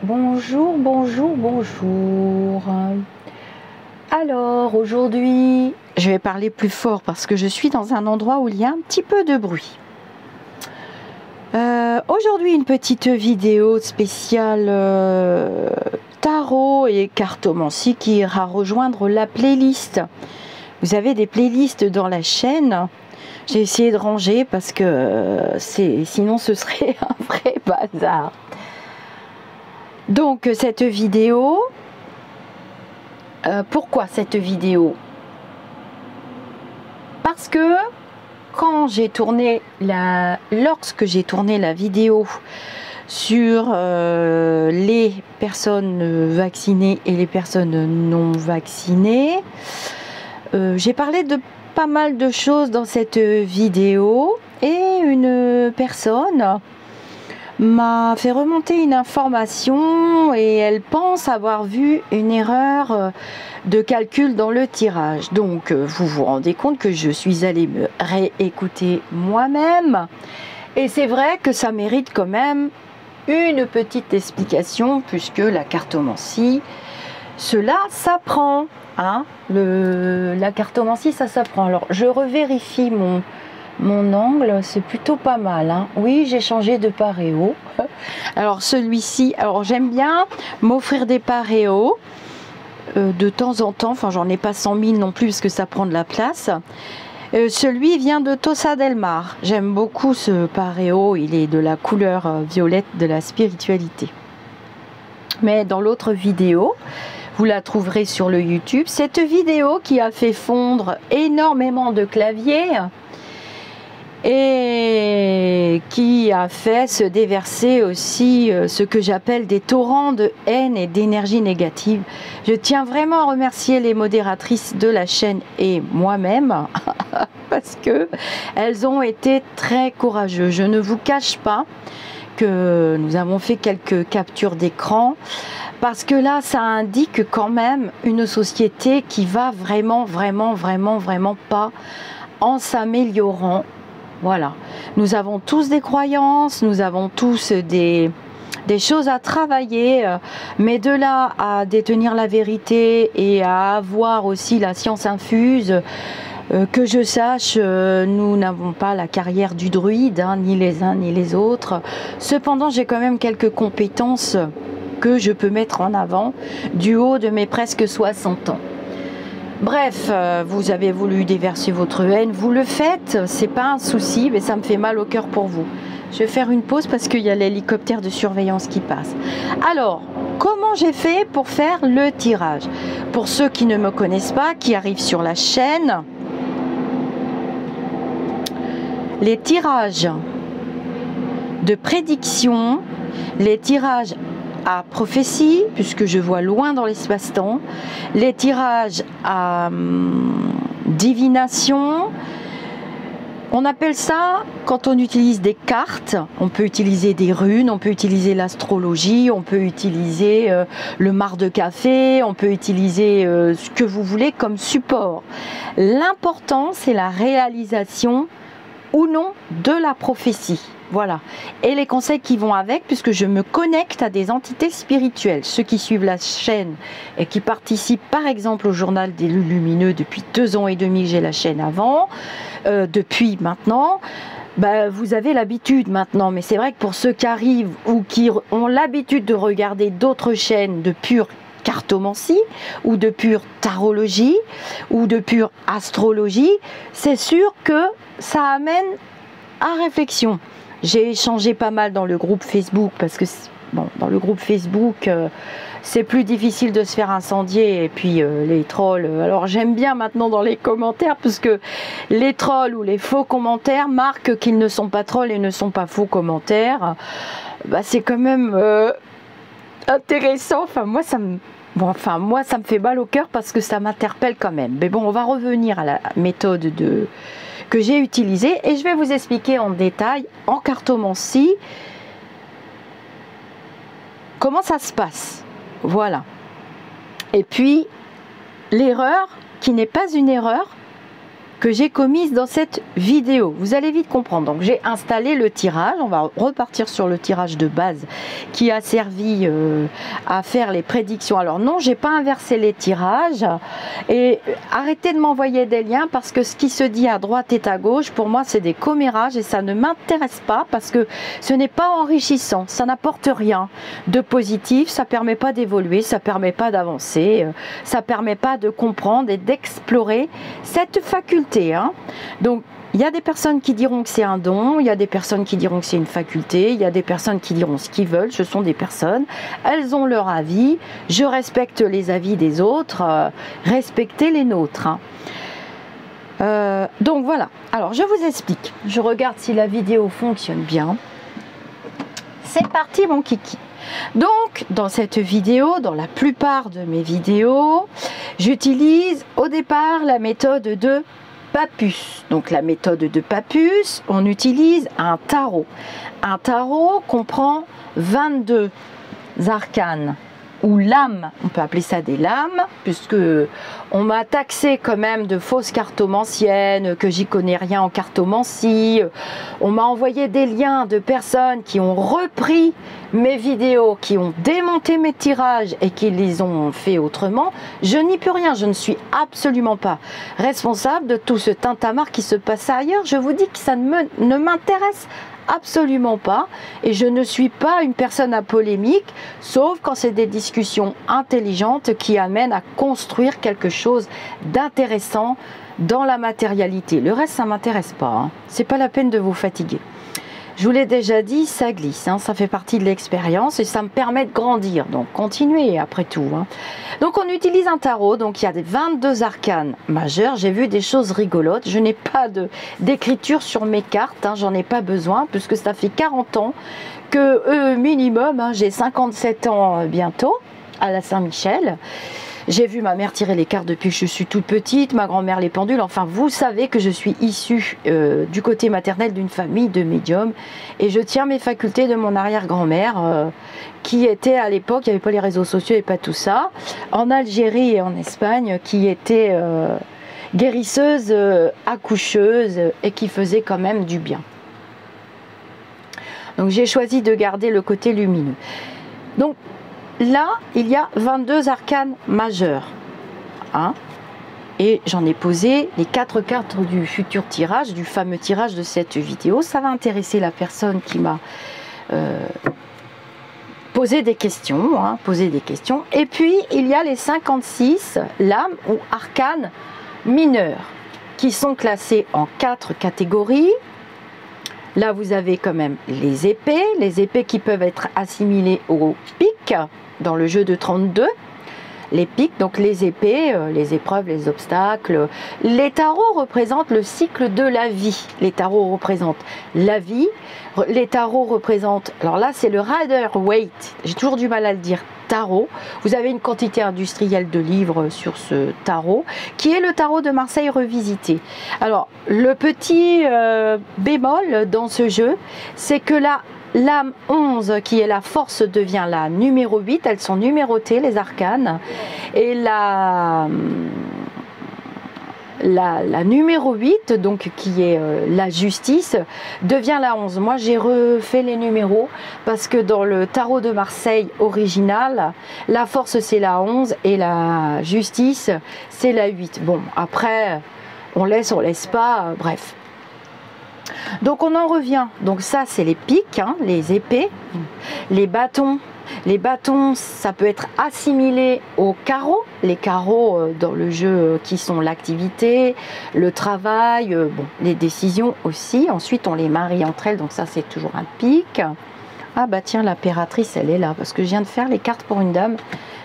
Bonjour, bonjour, bonjour. Alors aujourd'hui, je vais parler plus fort parce que je suis dans un endroit où il y a un petit peu de bruit. Aujourd'hui, une petite vidéo spéciale tarot et cartomancie qui ira rejoindre la playlist. Vous avez des playlists dans la chaîne. J'ai essayé de ranger parce que sinon ce serait un vrai bazar. Donc cette vidéo, pourquoi cette vidéo? Parce que lorsque j'ai tourné la vidéo sur les personnes vaccinées et les personnes non vaccinées, j'ai parlé de pas mal de choses dans cette vidéo et une personne m'a fait remonter une information et elle pense avoir vu une erreur de calcul dans le tirage. Donc vous vous rendez compte que je suis allée me réécouter moi-même et c'est vrai que ça mérite quand même une petite explication puisque la cartomancie, cela s'apprend, hein, la cartomancie ça s'apprend. Alors je revérifie mon angle, c'est plutôt pas mal, hein. Oui, j'ai changé de paréo. Alors celui-ci, alors j'aime bien m'offrir des paréos de temps en temps. Enfin, j'en ai pas 100 000 non plus parce que ça prend de la place. Celui vient de Tossa del Mar. J'aime beaucoup ce paréo. Il est de la couleur violette de la spiritualité. Mais dans l'autre vidéo, vous la trouverez sur le YouTube. Cette vidéo qui a fait fondre énormément de claviers et qui a fait se déverser aussi ce que j'appelle des torrents de haine et d'énergie négative. Je tiens vraiment à remercier les modératrices de la chaîne et moi-même parce que elles ont été très courageuses. Je ne vous cache pas que nous avons fait quelques captures d'écran parce que là ça indique quand même une société qui va vraiment pas en s'améliorant. Voilà, nous avons tous des croyances, nous avons tous des choses à travailler, mais de là à détenir la vérité et à avoir aussi la science infuse, que je sache, nous n'avons pas la carrière du druide, hein, ni les uns ni les autres. Cependant, j'ai quand même quelques compétences que je peux mettre en avant du haut de mes presque 60 ans. Bref, vous avez voulu déverser votre haine, vous le faites, c'est pas un souci, mais ça me fait mal au cœur pour vous. Je vais faire une pause parce qu'il y a l'hélicoptère de surveillance qui passe. Alors, comment j'ai fait pour faire le tirage? Pour ceux qui ne me connaissent pas, qui arrivent sur la chaîne, les tirages de prédiction, les tirages à prophétie, puisque je vois loin dans l'espace-temps, les tirages à divination. On appelle ça, quand on utilise des cartes, on peut utiliser des runes, on peut utiliser l'astrologie, on peut utiliser le marc de café, on peut utiliser ce que vous voulez comme support. L'important, c'est la réalisation ou non de la prophétie. Voilà. Et les conseils qui vont avec, puisque je me connecte à des entités spirituelles. Ceux qui suivent la chaîne et qui participent par exemple au journal des lumineux depuis 2 ans et demi, j'ai la chaîne avant, depuis maintenant, vous avez l'habitude maintenant. Mais c'est vrai que pour ceux qui arrivent ou qui ont l'habitude de regarder d'autres chaînes de pure cartomancie ou de pure tarologie ou de pure astrologie, c'est sûr que ça amène à réflexion. J'ai échangé pas mal dans le groupe Facebook parce que bon, dans le groupe Facebook c'est plus difficile de se faire incendier et puis les trolls, alors j'aime bien maintenant dans les commentaires parce que les trolls ou les faux commentaires marquent qu'ils ne sont pas trolls et ne sont pas faux commentaires. C'est quand même intéressant. Moi ça me fait mal au cœur parce que ça m'interpelle quand même. Mais bon, on va revenir à la méthode que j'ai utilisée et je vais vous expliquer en détail, en cartomancie, comment ça se passe. Voilà. Et puis, l'erreur, qui n'est pas une erreur, que j'ai commises dans cette vidéo. Vous allez vite comprendre. Donc j'ai installé le tirage. On va repartir sur le tirage de base qui a servi à faire les prédictions. Alors non, j'ai pas inversé les tirages. Et arrêtez de m'envoyer des liens parce que ce qui se dit à droite et à gauche, pour moi, c'est des commérages et ça ne m'intéresse pas parce que ce n'est pas enrichissant. Ça n'apporte rien de positif. Ça permet pas d'évoluer. Ça permet pas d'avancer. Ça permet pas de comprendre et d'explorer cette faculté. Donc il y a des personnes qui diront que c'est un don, il y a des personnes qui diront que c'est une faculté, il y a des personnes qui diront ce qu'ils veulent, ce sont des personnes, elles ont leur avis, je respecte les avis des autres, respectez les nôtres. Donc voilà, alors je vous explique, je regarde si la vidéo fonctionne bien. C'est parti mon kiki. Donc dans cette vidéo, dans la plupart de mes vidéos, j'utilise au départ la méthode de Papus. Donc la méthode de Papus, on utilise un tarot. Un tarot comprend 22 arcanes ou lames, on peut appeler ça des lames, puisque on m'a taxé quand même de fausse cartomancienne, que j'y connais rien en cartomancie. On m'a envoyé des liens de personnes qui ont repris mes vidéos, qui ont démonté mes tirages et qui les ont fait autrement. Je n'y peux rien, je ne suis absolument pas responsable de tout ce tintamarre qui se passe ailleurs. Je vous dis que ça ne m'intéresse absolument pas et je ne suis pas une personne à polémique, sauf quand c'est des discussions intelligentes qui amènent à construire quelque chose d'intéressant dans la matérialité. Le reste, ça m'intéresse pas, hein. C'est pas la peine de vous fatiguer. Je vous l'ai déjà dit, ça glisse, hein, ça fait partie de l'expérience et ça me permet de grandir. Donc continuez après tout, hein. Donc on utilise un tarot, donc il y a des 22 arcanes majeures. J'ai vu des choses rigolotes. Je n'ai pas d'écriture sur mes cartes, hein, j'en ai pas besoin puisque ça fait 40 ans que minimum, hein, j'ai 57 ans bientôt à la Saint-Michel. J'ai vu ma mère tirer les cartes depuis que je suis toute petite, ma grand-mère les pendules. Enfin, vous savez que je suis issue du côté maternel d'une famille de médiums. Et je tiens mes facultés de mon arrière-grand-mère, qui était à l'époque, il n'y avait pas les réseaux sociaux et pas tout ça, en Algérie et en Espagne, qui était guérisseuse, accoucheuse et qui faisait quand même du bien. Donc j'ai choisi de garder le côté lumineux. Donc, là, il y a 22 arcanes majeures. Hein, et j'en ai posé les 4 cartes du futur tirage, du fameux tirage de cette vidéo. Ça va intéresser la personne qui m'a posé des questions. Hein, Et puis, il y a les 56 lames ou arcanes mineures qui sont classées en 4 catégories. Là, vous avez quand même les épées qui peuvent être assimilées aux piques dans le jeu de 32. Les piques, donc les épées, les épreuves, les obstacles. Les tarots représentent le cycle de la vie. Les tarots représentent la vie. Les tarots représentent, alors là c'est le Rider-Waite, j'ai toujours du mal à le dire, tarot. Vous avez une quantité industrielle de livres sur ce tarot, qui est le tarot de Marseille revisité. Alors, le petit bémol dans ce jeu, c'est que la lame 11, qui est la force, devient la numéro 8. Elles sont numérotées, les arcanes. Et la numéro 8, donc qui est la justice, devient la 11. Moi j'ai refait les numéros parce que dans le tarot de Marseille original, la force c'est la 11 et la justice c'est la 8. Bon, après on laisse pas, bref. Donc on en revient, donc ça c'est les piques, hein, les épées, les bâtons. Les bâtons, ça peut être assimilé aux carreaux. Les carreaux dans le jeu qui sont l'activité, le travail, bon, les décisions aussi. Ensuite, on les marie entre elles, donc ça c'est toujours un pic. Ah bah tiens, l'impératrice, elle est là, parce que je viens de faire les cartes pour une dame.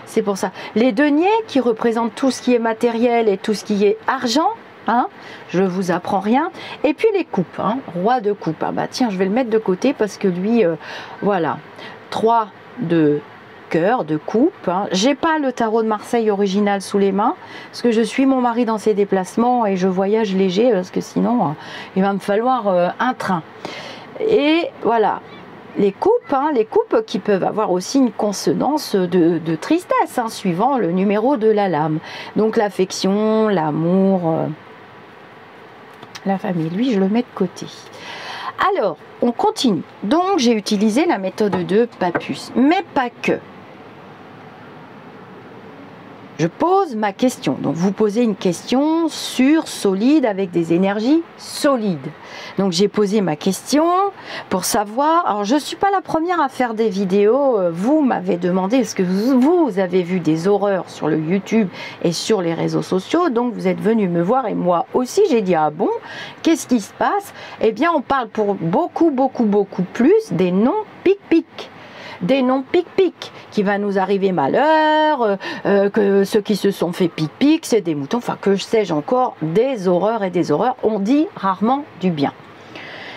C'est pour ça. Les deniers qui représentent tout ce qui est matériel et tout ce qui est argent. Hein, je vous apprends rien. Et puis les coupes, hein, roi de coupe. Ah bah tiens, je vais le mettre de côté parce que lui, voilà. 3 de cœur, de coupe. Hein. J'ai pas le tarot de Marseille original sous les mains parce que je suis mon mari dans ses déplacements et je voyage léger parce que sinon il va me falloir un train. Et voilà. Les coupes, hein, les coupes qui peuvent avoir aussi une consonance de tristesse, hein, suivant le numéro de la lame. Donc l'affection, l'amour, la famille. Lui, je le mets de côté. Alors, on continue. Donc, j'ai utilisé la méthode de Papus, mais pas que. Je pose ma question. Donc, vous posez une question sur solide avec des énergies solides. Donc, j'ai posé ma question pour savoir. Alors, je ne suis pas la première à faire des vidéos. Vous m'avez demandé, est-ce que vous avez vu des horreurs sur le YouTube et sur les réseaux sociaux? Donc, vous êtes venu me voir et moi aussi, j'ai dit, ah bon, qu'est-ce qui se passe? Eh bien, on parle pour beaucoup plus des noms pic-pic. Des noms pic-pic, qui va nous arriver malheur, que ceux qui se sont fait pic-pic, c'est des moutons, enfin que sais-je encore, des horreurs et des horreurs, on dit rarement du bien.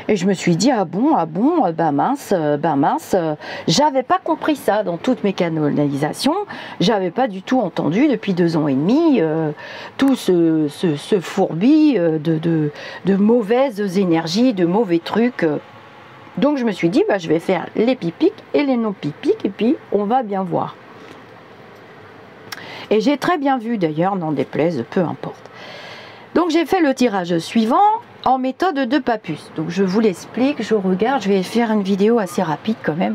Et je me suis dit, ah bon, bah mince, j'avais pas compris ça dans toutes mes canalisations, j'avais pas du tout entendu depuis 2 ans et demi tout ce fourbi de mauvaises énergies, de mauvais trucs. Donc je me suis dit, bah, je vais faire les pipiques et les non-pipiques et puis on va bien voir. Et j'ai très bien vu d'ailleurs, n'en déplaise, peu importe. Donc j'ai fait le tirage suivant en méthode de Papus. Donc je vous l'explique, je regarde, je vais faire une vidéo assez rapide quand même.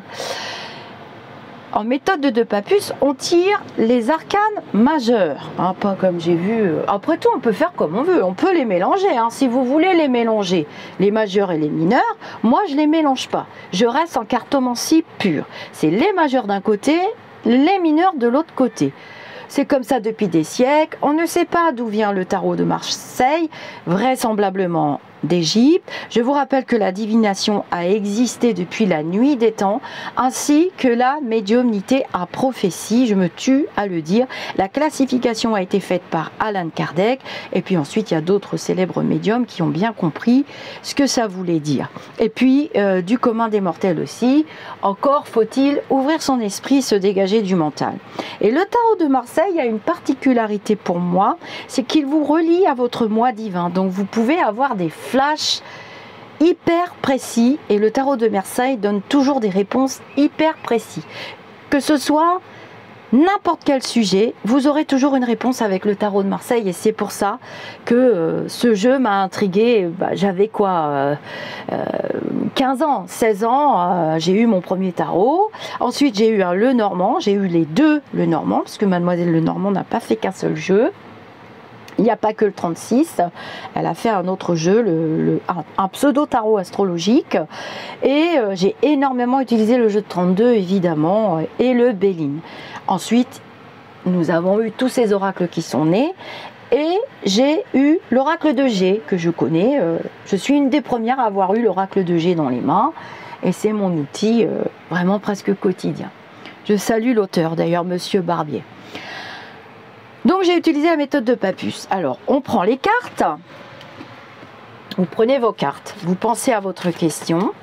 En méthode de Papus, on tire les arcanes majeurs, hein, pas comme j'ai vu. Après tout, on peut faire comme on veut, on peut les mélanger. Hein, si vous voulez les mélanger, les majeurs et les mineurs, moi je les mélange pas. Je reste en cartomancie pure. C'est les majeurs d'un côté, les mineurs de l'autre côté. C'est comme ça depuis des siècles. On ne sait pas d'où vient le tarot de Marseille, vraisemblablement d'Égypte. Je vous rappelle que la divination a existé depuis la nuit des temps, ainsi que la médiumnité à prophétie, je me tue à le dire. La classification a été faite par Allan Kardec, et puis ensuite il y a d'autres célèbres médiums qui ont bien compris ce que ça voulait dire. Et puis du commun des mortels aussi, encore faut-il ouvrir son esprit, se dégager du mental. Et le tarot de Marseille a une particularité pour moi, c'est qu'il vous relie à votre moi divin, donc vous pouvez avoir des flash hyper précis et le tarot de Marseille donne toujours des réponses hyper précis. Que ce soit n'importe quel sujet, vous aurez toujours une réponse avec le tarot de Marseille et c'est pour ça que ce jeu m'a intriguée. Bah, j'avais quoi 15 ans, 16 ans, j'ai eu mon premier tarot. Ensuite j'ai eu un Lenormand, j'ai eu les 2 Lenormand parce que Mademoiselle Lenormand n'a pas fait qu'un seul jeu. Il n'y a pas que le 36, elle a fait un autre jeu, un pseudo-tarot astrologique. Et j'ai énormément utilisé le jeu de 32, évidemment, et le Béline. Ensuite, nous avons eu tous ces oracles qui sont nés. Et j'ai eu l'oracle de G, que je connais. Je suis une des premières à avoir eu l'oracle de G dans les mains. Et c'est mon outil vraiment presque quotidien. Je salue l'auteur, d'ailleurs, Monsieur Barbier. Donc j'ai utilisé la méthode de Papus. Alors on prend les cartes, vous prenez vos cartes, vous pensez à votre question.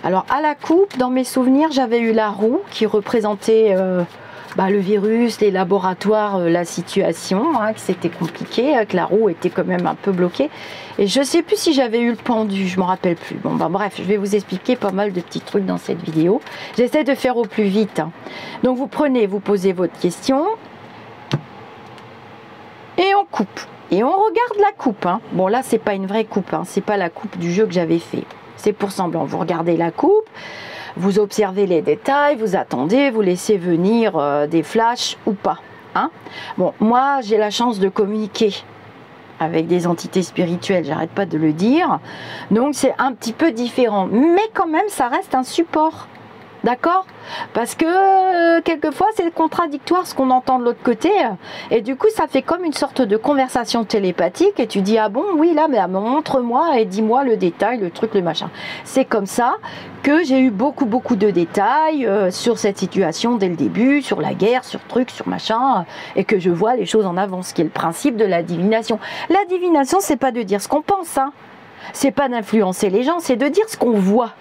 Alors à la coupe, dans mes souvenirs, j'avais eu la roue qui représentait le virus, les laboratoires, la situation, hein, que c'était compliqué, que la roue était quand même un peu bloquée. Et je ne sais plus si j'avais eu le pendu, je ne me rappelle plus. Bon, bref, je vais vous expliquer pas mal de petits trucs dans cette vidéo. J'essaie de faire au plus vite. Hein. Donc vous prenez, vous posez votre question. Et on coupe. Et on regarde la coupe. Hein. Bon, là, c'est pas une vraie coupe. Hein. C'est pas la coupe du jeu que j'avais fait. C'est pour semblant. Vous regardez la coupe, vous observez les détails, vous attendez, vous laissez venir des flashs ou pas. Hein. Bon, moi, j'ai la chance de communiquer avec des entités spirituelles. J'arrête pas de le dire. Donc, c'est un petit peu différent. Mais quand même, ça reste un support. D'accord? Parce que quelquefois c'est contradictoire ce qu'on entend de l'autre côté et du coup ça fait comme une sorte de conversation télépathique et tu dis ah bon oui là mais montre-moi et dis-moi le détail, le truc, le machin. C'est comme ça que j'ai eu beaucoup de détails sur cette situation dès le début, sur la guerre, sur truc, sur machin et que je vois les choses en avance, ce qui est le principe de la divination. La divination c'est pas de dire ce qu'on pense, hein. C'est pas d'influencer les gens, c'est de dire ce qu'on voit.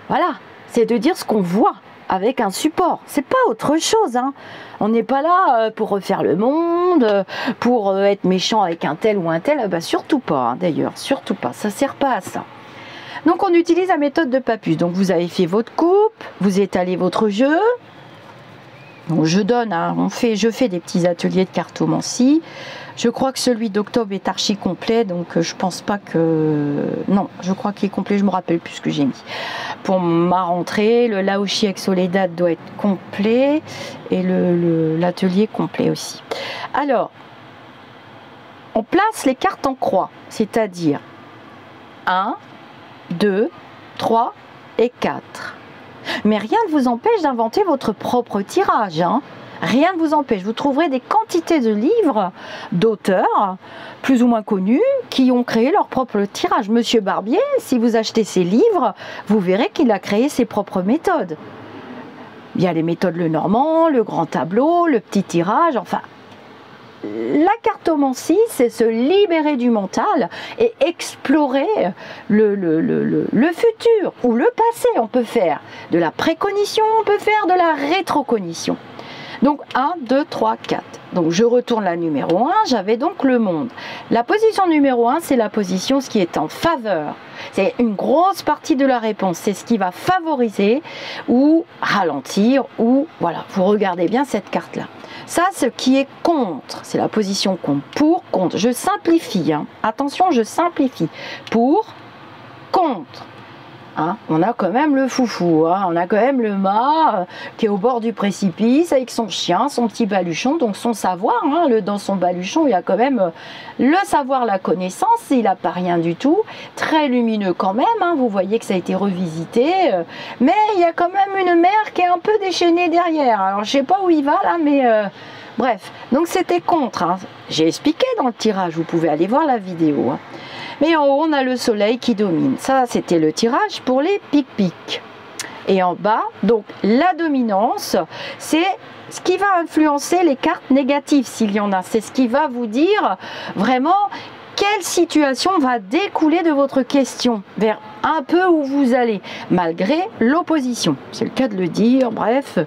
Voilà. C'est de dire ce qu'on voit avec un support. C'est pas autre chose. Hein. On n'est pas là pour refaire le monde, pour être méchant avec un tel ou un tel. Bah, surtout pas, hein, d'ailleurs. Surtout pas. Ça sert pas à ça. Donc, on utilise la méthode de Papus. Donc, vous avez fait votre coupe, vous étalez votre jeu. Donc je donne, hein, je fais des petits ateliers de cartomancie. Je crois que celui d'octobre est archi complet, donc je pense pas que... Non, je crois qu'il est complet, je me rappelle plus ce que j'ai mis. Pour ma rentrée, le Laoshi avec Soledad doit être complet et l'atelier complet aussi. Alors, on place les cartes en croix, c'est-à-dire 1, 2, 3 et 4. Mais rien ne vous empêche d'inventer votre propre tirage, hein. Rien ne vous empêche. Vous trouverez des quantités de livres d'auteurs, plus ou moins connus, qui ont créé leur propre tirage. Monsieur Barbier, si vous achetez ses livres, vous verrez qu'il a créé ses propres méthodes. Il y a les méthodes Lenormand, le grand tableau, le petit tirage, enfin... La cartomancie, c'est se libérer du mental et explorer le futur ou le passé. On peut faire de la précognition, on peut faire de la rétrocognition. Donc 1, 2, 3, 4. Donc je retourne la numéro 1, j'avais donc le monde. La position numéro 1, c'est la position ce qui est en faveur. C'est une grosse partie de la réponse. C'est ce qui va favoriser ou ralentir ou voilà, vous regardez bien cette carte-là. Ça, ce qui est contre, c'est la position contre. Pour, contre. Je simplifie. Hein. Attention, je simplifie. Pour, contre. Hein, on a quand même le foufou, hein, on a quand même le mât qui est au bord du précipice avec son chien, son petit baluchon, donc son savoir, hein, dans son baluchon il y a quand même le savoir, la connaissance, il n'a pas rien du tout, très lumineux quand même, hein, vous voyez que ça a été revisité, mais il y a quand même une mer qui est un peu déchaînée derrière, alors je sais pas où il va là, mais bref, donc c'était contre, hein. J'ai expliqué dans le tirage, vous pouvez aller voir la vidéo, hein. Mais en haut, on a le soleil qui domine. Ça, c'était le tirage pour les pic-pic. Et en bas, donc, la dominance, c'est ce qui va influencer les cartes négatives, s'il y en a. C'est ce qui va vous dire vraiment quelle situation va découler de votre question, vers un peu où vous allez, malgré l'opposition. C'est le cas de le dire, bref,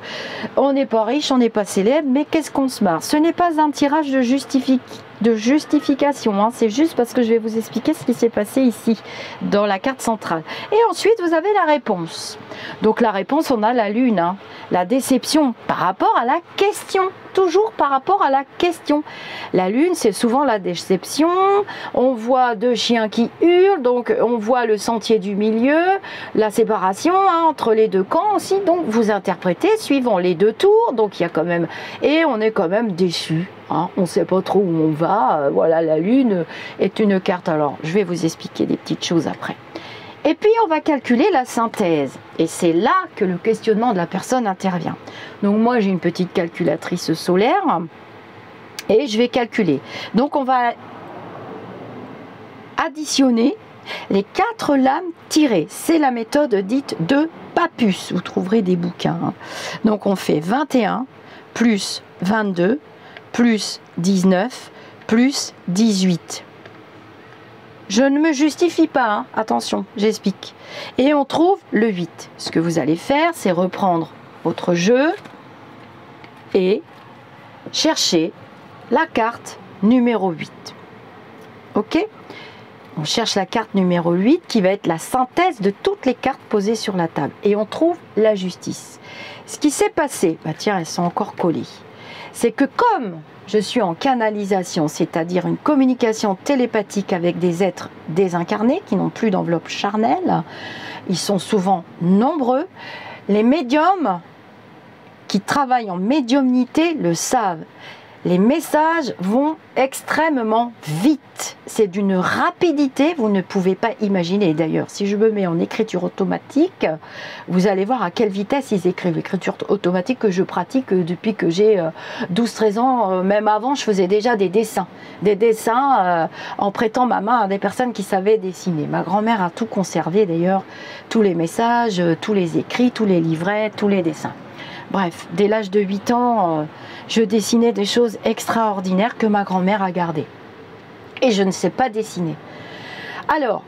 on n'est pas riche, on n'est pas célèbre, mais qu'est-ce qu'on se marre? Ce n'est pas un tirage de justification, hein. C'est juste parce que je vais vous expliquer ce qui s'est passé ici, dans la carte centrale. Et ensuite, vous avez la réponse. Donc la réponse, on a la lune, hein. La déception par rapport à la question. Toujours par rapport à la question. La lune, c'est souvent la déception. On voit deux chiens qui hurlent, donc on voit le sentier du milieu, la séparation, hein, entre les deux camps aussi. Donc vous interprétez suivant les deux tours. Donc il y a quand même... Et on est quand même déçu. Hein, on ne sait pas trop où on va. Voilà, la lune est une carte. Alors, je vais vous expliquer des petites choses après. Et puis, on va calculer la synthèse. Et c'est là que le questionnement de la personne intervient. Donc, moi, j'ai une petite calculatrice solaire et je vais calculer. Donc, on va additionner les 4 lames tirées. C'est la méthode dite de Papus. Vous trouverez des bouquins. Hein. Donc, on fait 21 plus 22 plus 19 plus 18. Je ne me justifie pas, hein. Attention, j'explique. Et on trouve le 8. Ce que vous allez faire, c'est reprendre votre jeu et chercher la carte numéro 8. Ok? On cherche la carte numéro 8 qui va être la synthèse de toutes les cartes posées sur la table. Et on trouve la justice. Ce qui s'est passé, bah tiens, elles sont encore collées. C'est que comme je suis en canalisation, c'est-à-dire une communication télépathique avec des êtres désincarnés qui n'ont plus d'enveloppe charnelle, ils sont souvent nombreux. Les médiums qui travaillent en médiumnité le savent. Les messages vont extrêmement vite. C'est d'une rapidité, vous ne pouvez pas imaginer. D'ailleurs, si je me mets en écriture automatique, vous allez voir à quelle vitesse ils écrivent. L'écriture automatique que je pratique depuis que j'ai 12-13 ans. Même avant, je faisais déjà des dessins. Des dessins en prêtant ma main à des personnes qui savaient dessiner. Ma grand-mère a tout conservé d'ailleurs. Tous les messages, tous les écrits, tous les livrets, tous les dessins. Bref, dès l'âge de 8 ans, je dessinais des choses extraordinaires que ma grand-mère a gardées. Et je ne sais pas dessiner. Alors,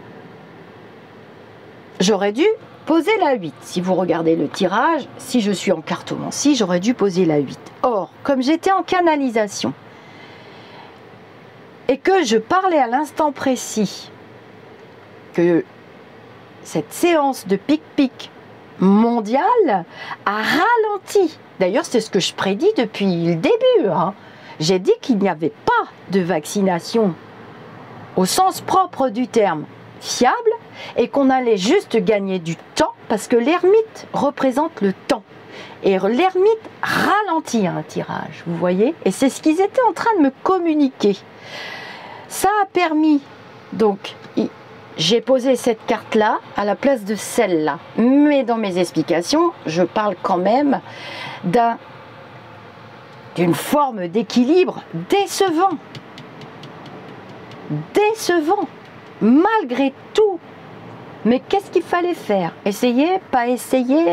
j'aurais dû poser la 8. Si vous regardez le tirage, si je suis en cartomancie, j'aurais dû poser la 8. Or, comme j'étais en canalisation et que je parlais à l'instant précis que cette séance de pic-pic mondiale a ralenti. D'ailleurs, c'est ce que je prédis depuis le début, hein. J'ai dit qu'il n'y avait pas de vaccination au sens propre du terme fiable et qu'on allait juste gagner du temps parce que l'ermite représente le temps. Et l'ermite ralentit un tirage, vous voyez? Et c'est ce qu'ils étaient en train de me communiquer. Ça a permis, donc, j'ai posé cette carte-là à la place de celle-là. Mais dans mes explications, je parle quand même d'une forme d'équilibre décevant. Décevant, malgré tout. Mais qu'est-ce qu'il fallait faire? Essayer, pas essayer?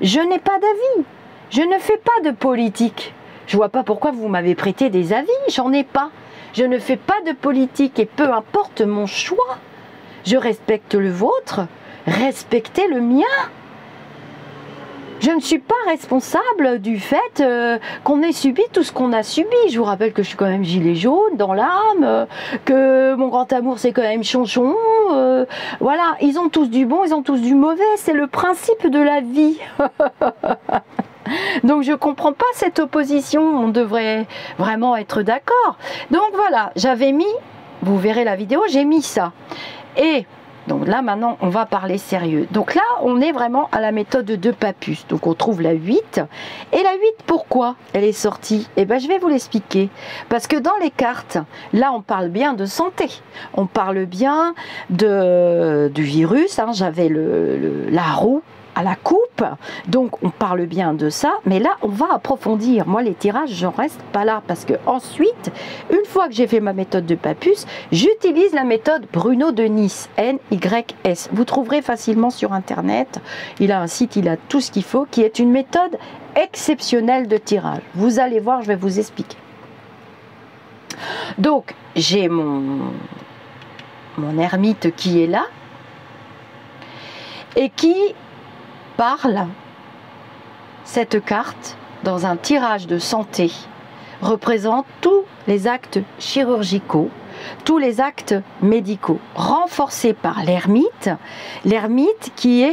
Je n'ai pas d'avis. Je ne fais pas de politique. Je vois pas pourquoi vous m'avez prêté des avis. J'en ai pas. Je ne fais pas de politique et peu importe mon choix. Je respecte le vôtre. Respectez le mien. Je ne suis pas responsable du fait qu'on ait subi tout ce qu'on a subi. Je vous rappelle que je suis quand même gilet jaune dans l'âme, que mon grand amour c'est quand même Chonchon. Voilà, ils ont tous du bon, ils ont tous du mauvais. C'est le principe de la vie. Donc je ne comprends pas cette opposition. On devrait vraiment être d'accord. Donc voilà, j'avais mis, vous verrez la vidéo, j'ai mis ça. Et donc là, maintenant, on va parler sérieux. Donc là, on est vraiment à la méthode de Pappus. Donc on trouve la 8. Et la 8, pourquoi elle est sortie? Eh bien, je vais vous l'expliquer. Parce que dans les cartes, là, on parle bien de santé. On parle bien du virus. Hein. J'avais la roue à la coupe, donc on parle bien de ça, mais là on va approfondir. Moi les tirages, j'en reste pas là, parce que ensuite, une fois que j'ai fait ma méthode de Pappus, j'utilise la méthode Bruno de Nice, NYS. Vous trouverez facilement sur internet, il a un site, il a tout ce qu'il faut, qui est une méthode exceptionnelle de tirage. Vous allez voir, je vais vous expliquer. Donc j'ai mon ermite qui est là, et qui parle, cette carte, dans un tirage de santé, représente tous les actes chirurgicaux, tous les actes médicaux, renforcés par l'ermite qui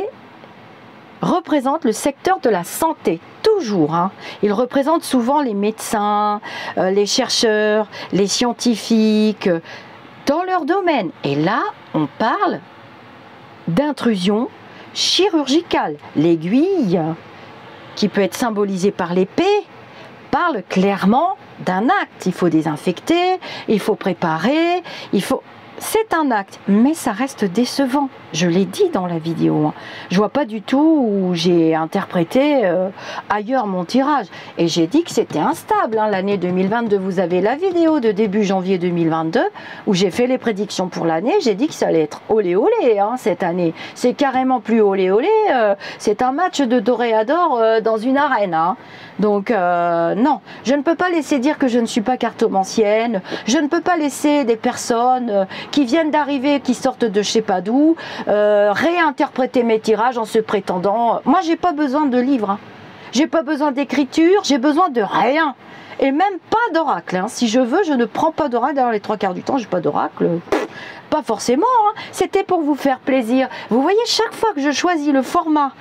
représente le secteur de la santé, toujours. Hein. Il représente souvent les médecins, les chercheurs, les scientifiques, dans leur domaine. Et là, on parle d'intrusion chirurgicale. L'aiguille, qui peut être symbolisée par l'épée, parle clairement d'un acte. Il faut désinfecter, il faut préparer, c'est un acte, mais ça reste décevant. Je l'ai dit dans la vidéo. Hein. Je vois pas du tout où j'ai interprété ailleurs mon tirage. Et j'ai dit que c'était instable. Hein. L'année 2022, vous avez la vidéo de début janvier 2022 où j'ai fait les prédictions pour l'année. J'ai dit que ça allait être olé olé hein, cette année. C'est carrément plus olé olé. C'est un match de toréador dans une arène. Hein. Donc non, je ne peux pas laisser dire que je ne suis pas cartomancienne. Je ne peux pas laisser des personnes qui viennent d'arriver, qui sortent de je sais pas d'où, réinterpréter mes tirages en se prétendant. Moi, j'ai pas besoin de livres, hein. J'ai pas besoin d'écriture, j'ai besoin de rien. Et même pas d'oracle. Hein. Si je veux, je ne prends pas d'oracle. D'ailleurs, les 3/4 du temps, j'ai pas d'oracle. Pas forcément. Hein. C'était pour vous faire plaisir. Vous voyez, chaque fois que je choisis le format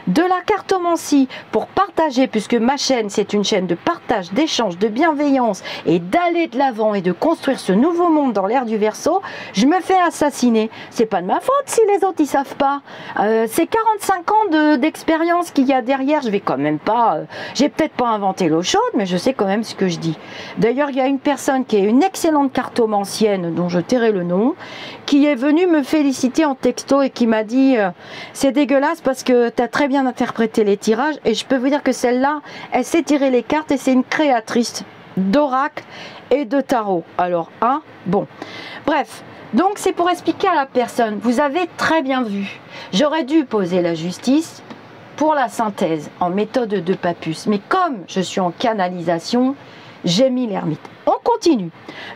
de la cartomancie pour partager, puisque ma chaîne, c'est une chaîne de partage, d'échange, de bienveillance et d'aller de l'avant et de construire ce nouveau monde dans l'ère du Verseau, je me fais assassiner. C'est pas de ma faute si les autres, ils savent pas. C'est 45 ans d'expérience qu'il y a derrière. Je vais quand même pas... j'ai peut-être pas inventé l'eau chaude, mais je sais quand même ce que je dis. D'ailleurs, il y a une personne qui est une excellente cartomancienne, dont je tairai le nom, qui est venue me féliciter en texto et qui m'a dit c'est dégueulasse parce que tu as très bien interprété les tirages, et je peux vous dire que celle-là, elle sait tirer les cartes et c'est une créatrice d'oracle et de tarot. Alors, hein, bon. Bref, donc c'est pour expliquer à la personne, vous avez très bien vu, j'aurais dû poser la justice pour la synthèse en méthode de Pappus, mais comme je suis en canalisation, j'ai mis l'ermite. On continue.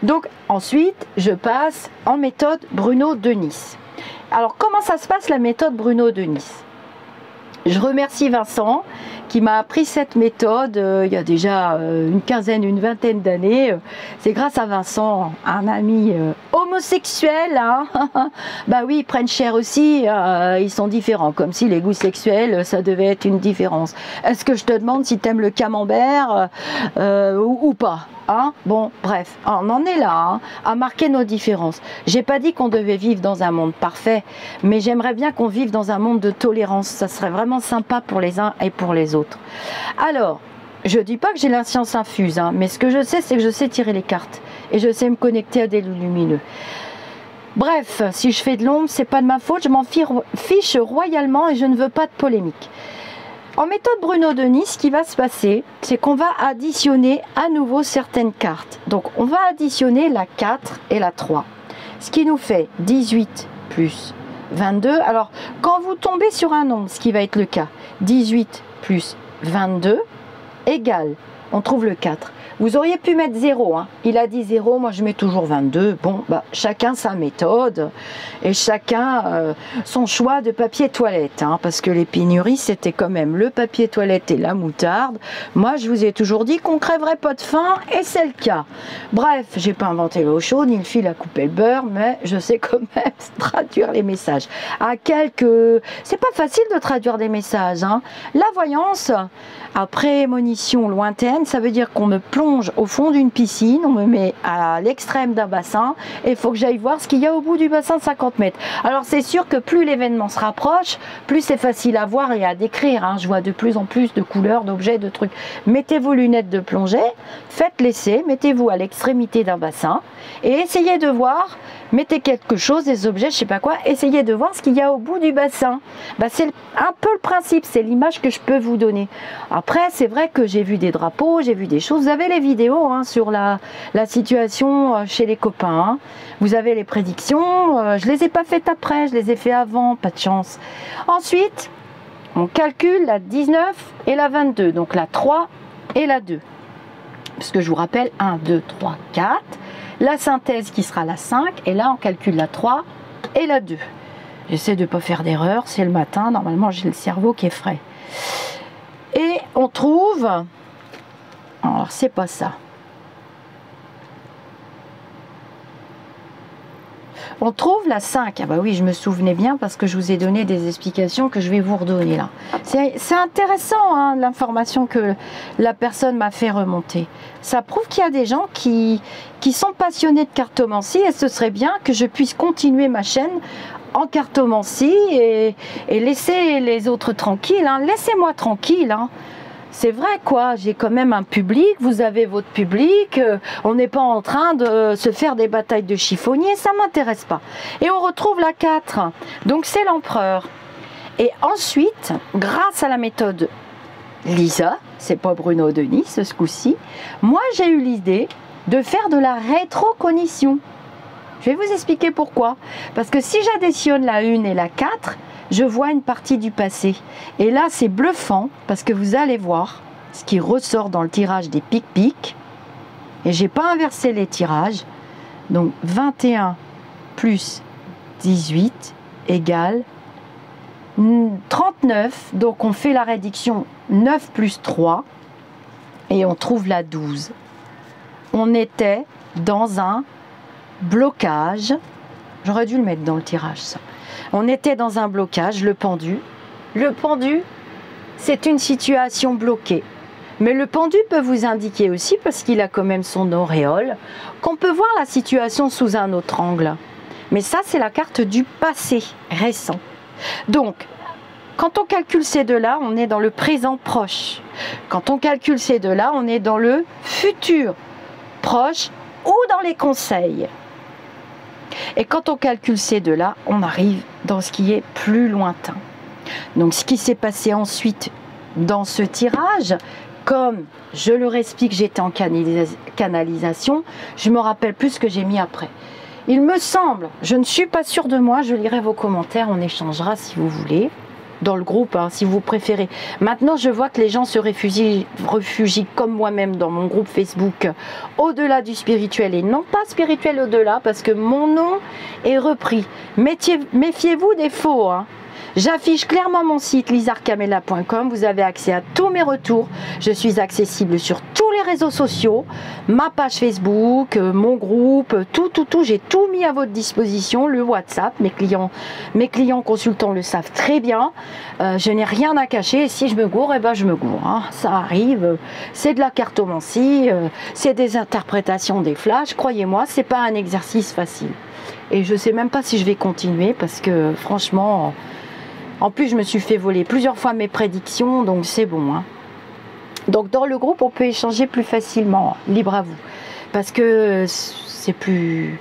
Donc ensuite, je passe en méthode Bruno de Nice. Alors comment ça se passe la méthode Bruno de Nice? Je remercie Vincent qui m'a appris cette méthode il y a déjà une quinzaine, une vingtaine d'années. C'est grâce à Vincent, un ami homosexuel. Hein. Bah oui, ils prennent cher aussi, ils sont différents, comme si les goûts sexuels, ça devait être une différence. Est-ce que je te demande si tu aimes le camembert ou pas? Hein, bon, bref, on en est là, hein, à marquer nos différences. J'ai pas dit qu'on devait vivre dans un monde parfait, mais j'aimerais bien qu'on vive dans un monde de tolérance. Ça serait vraiment sympa pour les uns et pour les autres. Alors, je dis pas que j'ai la science infuse, hein, mais ce que je sais, c'est que je sais tirer les cartes et je sais me connecter à des lumineux. Bref, si je fais de l'ombre, c'est pas de ma faute, je m'en fiche royalement et je ne veux pas de polémique. En méthode Bruno Denis, ce qui va se passer, c'est qu'on va additionner à nouveau certaines cartes. Donc, on va additionner la 4 et la 3. Ce qui nous fait 18 plus 22. Alors, quand vous tombez sur un nombre, ce qui va être le cas, 18 plus 22 égale, on trouve le 4. Vous auriez pu mettre 0, hein. Il a dit 0, moi je mets toujours 22. Bon, bah, chacun sa méthode et chacun son choix de papier toilette, hein, parce que les pénuries, c'était quand même le papier toilette et la moutarde. Moi, je vous ai toujours dit qu'on crèverait pas de faim et c'est le cas. Bref, j'ai pas inventé l'eau chaude, ni le fil à couper le beurre, mais je sais quand même traduire les messages. À quelques... C'est pas facile de traduire des messages, hein. La voyance, à prémonition lointaine, ça veut dire qu'on me plonge au fond d'une piscine, on me met à l'extrême d'un bassin et il faut que j'aille voir ce qu'il y a au bout du bassin de 50 mètres. Alors c'est sûr que plus l'événement se rapproche, plus c'est facile à voir et à décrire, hein. Je vois de plus en plus de couleurs, d'objets, de trucs. Mettez vos lunettes de plongée, faites l'essai, mettez-vous à l'extrémité d'un bassin et essayez de voir, mettez quelque chose, des objets, je sais pas quoi, essayez de voir ce qu'il y a au bout du bassin. Bah, c'est un peu le principe, c'est l'image que je peux vous donner. Après, c'est vrai que j'ai vu des drapeaux, j'ai vu des choses. Vous avez les vidéos, hein, sur la situation chez les copains. Hein. Vous avez les prédictions. Je les ai pas faites après, je les ai fait avant, pas de chance. Ensuite, on calcule la 19 et la 22, donc la 3 et la 2. Parce que je vous rappelle, 1, 2, 3, 4. La synthèse qui sera la 5. Et là, on calcule la 3 et la 2. J'essaie de ne pas faire d'erreur. C'est le matin. Normalement, j'ai le cerveau qui est frais. Et on trouve... Alors, c'est pas ça. On trouve la 5. Ah bah oui, je me souvenais bien parce que je vous ai donné des explications que je vais vous redonner là. C'est intéressant, hein, l'information que la personne m'a fait remonter. Ça prouve qu'il y a des gens qui sont passionnés de cartomancie et ce serait bien que je puisse continuer ma chaîne en cartomancie et laisser les autres tranquilles. Hein. Laissez-moi tranquille. Hein. C'est vrai quoi, j'ai quand même un public, vous avez votre public, on n'est pas en train de se faire des batailles de chiffonniers, ça ne m'intéresse pas. Et on retrouve la 4, donc c'est l'empereur. Et ensuite, grâce à la méthode Lisa, c'est pas Bruno Denis ce coup-ci, moi j'ai eu l'idée de faire de la rétrocognition. Je vais vous expliquer pourquoi. Parce que si j'additionne la 1 et la 4, je vois une partie du passé. Et là, c'est bluffant parce que vous allez voir ce qui ressort dans le tirage des pic-pic. Et j'ai pas inversé les tirages. Donc, 21 plus 18 égale 39. Donc, on fait la réduction 9 plus 3. Et on trouve la 12. On était dans un blocage. J'aurais dû le mettre dans le tirage, ça. On était dans un blocage, le pendu. Le pendu, c'est une situation bloquée. Mais le pendu peut vous indiquer aussi, parce qu'il a quand même son auréole, qu'on peut voir la situation sous un autre angle. Mais ça, c'est la carte du passé récent. Donc, quand on calcule ces deux-là, on est dans le présent proche. Quand on calcule ces deux-là, on est dans le futur proche ou dans les conseils. Et quand on calcule ces deux-là, on arrive dans ce qui est plus lointain. Donc ce qui s'est passé ensuite dans ce tirage, comme je leur explique, j'étais en canalisation, je me rappelle plus ce que j'ai mis après. Il me semble, je ne suis pas sûre de moi, je lirai vos commentaires, on échangera si vous voulez, dans le groupe, hein, si vous préférez. Maintenant, je vois que les gens se réfugient comme moi-même dans mon groupe Facebook, au-delà du spirituel et non pas spirituel au-delà, parce que mon nom est repris. Méfiez-vous des faux. Hein. J'affiche clairement mon site lisarcamella.com. Vous avez accès à tous mes retours. Je suis accessible sur tous les réseaux sociaux, ma page Facebook, mon groupe, tout. J'ai tout mis à votre disposition. Le WhatsApp, mes clients consultants le savent très bien. Je n'ai rien à cacher. Et si je me gourre, eh ben je me gourre. Hein. Ça arrive. C'est de la cartomancie. C'est des interprétations des flashs. Croyez-moi, c'est pas un exercice facile. Et je sais même pas si je vais continuer parce que franchement, en plus je me suis fait voler plusieurs fois mes prédictions, donc c'est bon. Hein. Donc dans le groupe, on peut échanger plus facilement, libre à vous, parce que c'est plus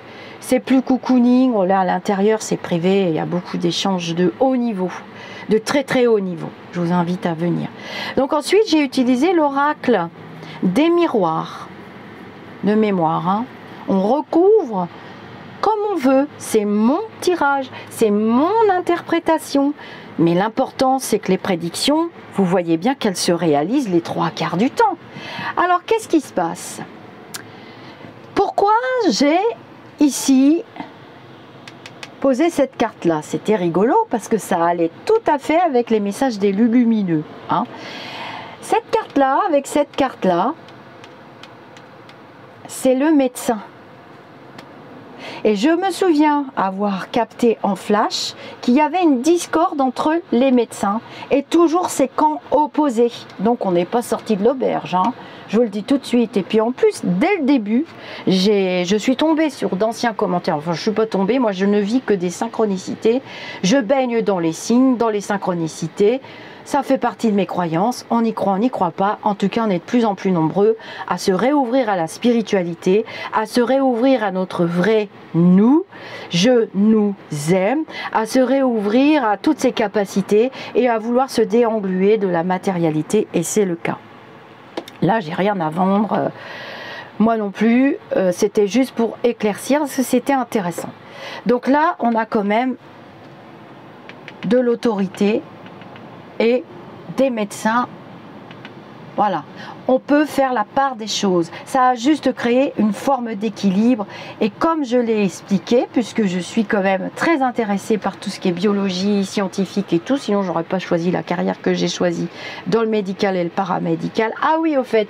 cocooning. Là à l'intérieur, c'est privé. Il y a beaucoup d'échanges de haut niveau, de très très haut niveau. Je vous invite à venir. Donc ensuite, j'ai utilisé l'oracle des miroirs de mémoire. Hein. On recouvre comme on veut, c'est mon tirage, c'est mon interprétation. Mais l'important, c'est que les prédictions, vous voyez bien qu'elles se réalisent les 3/4 du temps. Alors, qu'est-ce qui se passe? Pourquoi j'ai ici posé cette carte-là? C'était rigolo parce que ça allait tout à fait avec les messages des lumineux. Hein. Cette carte-là, avec cette carte-là, c'est le médecin. Et je me souviens avoir capté en flash qu'il y avait une discorde entre les médecins et toujours ces camps opposés. Donc on n'est pas sorti de l'auberge, hein. Je vous le dis tout de suite. Et puis en plus, dès le début, je suis tombée sur d'anciens commentaires. Enfin, je ne suis pas tombée, moi je ne vis que des synchronicités. Je baigne dans les signes, dans les synchronicités. Ça fait partie de mes croyances, on y croit, on n'y croit pas. En tout cas, on est de plus en plus nombreux à se réouvrir à la spiritualité, à se réouvrir à notre vrai nous, je nous aime, à se réouvrir à toutes ces capacités et à vouloir se déengluer de la matérialité, et c'est le cas. Là, j'ai rien à vendre, moi non plus, c'était juste pour éclaircir, parce que c'était intéressant. Donc là, on a quand même de l'autorité et des médecins. Voilà, on peut faire la part des choses. Ça a juste créé une forme d'équilibre. Et comme je l'ai expliqué, puisque je suis quand même très intéressée par tout ce qui est biologie, scientifique et tout, sinon j'aurais pas choisi la carrière que j'ai choisie dans le médical et le paramédical. Ah oui, au fait,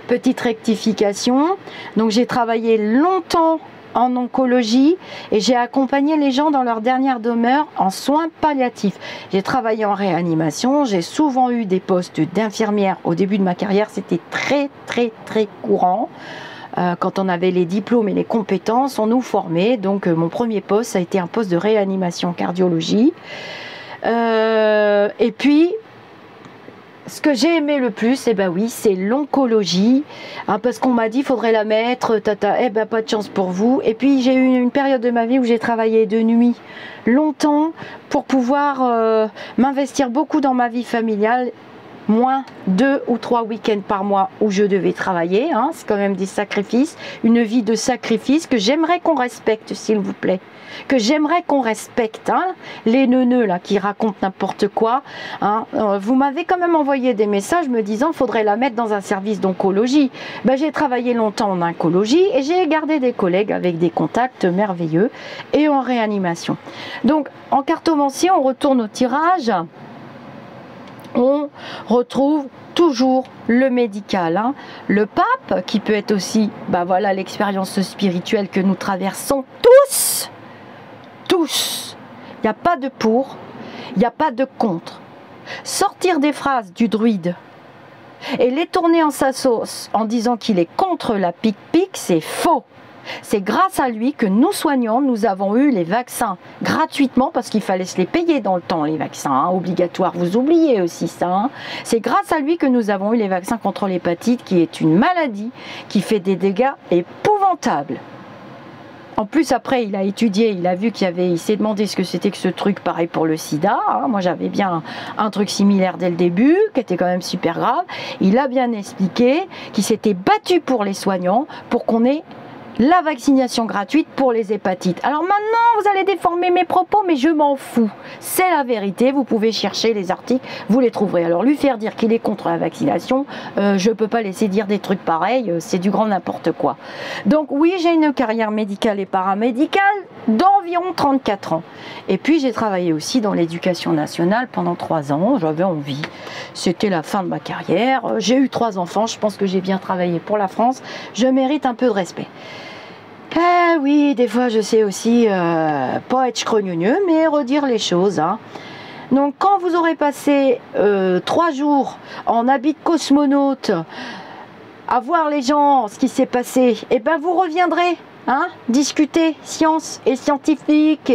petite rectification. Donc j'ai travaillé longtemps en oncologie et j'ai accompagné les gens dans leur dernière demeure en soins palliatifs. J'ai travaillé en réanimation, j'ai souvent eu des postes d'infirmière. Au début de ma carrière, c'était très courant. Quand on avait les diplômes et les compétences, on nous formait. Donc mon premier poste, ça a été un poste de réanimation cardiologie. Et puis, ce que j'ai aimé le plus, eh ben oui, c'est l'oncologie, hein, parce qu'on m'a dit il faudrait la mettre, eh ben pas de chance pour vous. Et puis j'ai eu une période de ma vie où j'ai travaillé de nuit longtemps pour pouvoir m'investir beaucoup dans ma vie familiale, moins 2 ou 3 week-ends par mois où je devais travailler, hein, c'est quand même des sacrifices, une vie de sacrifice que j'aimerais qu'on respecte, s'il vous plaît. Que j'aimerais qu'on respecte, hein, les neuneux là qui racontent n'importe quoi. Hein. Vous m'avez quand même envoyé des messages me disant qu'il faudrait la mettre dans un service d'oncologie. Ben, j'ai travaillé longtemps en oncologie et j'ai gardé des collègues avec des contacts merveilleux et en réanimation. Donc en cartomancie, on retourne au tirage. On retrouve toujours le médical, hein. Le pape qui peut être aussi, ben voilà, l'expérience spirituelle que nous traversons tous. Il n'y a pas de pour, il n'y a pas de contre. Sortir des phrases du druide et les tourner en sa sauce en disant qu'il est contre la pique-pique, c'est faux. C'est grâce à lui que nous soignants, nous avons eu les vaccins gratuitement parce qu'il fallait se les payer dans le temps, les vaccins, hein, obligatoires. Vous oubliez aussi ça. Hein. C'est grâce à lui que nous avons eu les vaccins contre l'hépatite, qui est une maladie qui fait des dégâts épouvantables. En plus, après, il a étudié, il a vu il s'est demandé ce que c'était que ce truc, pareil pour le sida. Hein. Moi, j'avais bien un truc similaire dès le début, qui était quand même super grave. Il a bien expliqué qu'il s'était battu pour les soignants, pour qu'on ait la vaccination gratuite pour les hépatites. Alors maintenant, vous allez déformer mes propos, mais je m'en fous. C'est la vérité, vous pouvez chercher les articles, vous les trouverez. Alors lui faire dire qu'il est contre la vaccination, je ne peux pas laisser dire des trucs pareils, c'est du grand n'importe quoi. Donc oui, j'ai une carrière médicale et paramédicale d'environ 34 ans. Et puis j'ai travaillé aussi dans l'éducation nationale pendant 3 ans, j'avais envie. C'était la fin de ma carrière, j'ai eu 3 enfants, je pense que j'ai bien travaillé pour la France, je mérite un peu de respect. Eh oui, des fois je sais aussi pas être scrogneux, mais redire les choses. Hein. Donc quand vous aurez passé 3 jours en habit de cosmonaute, à voir les gens, ce qui s'est passé, et ben vous reviendrez, hein, discuter science et scientifique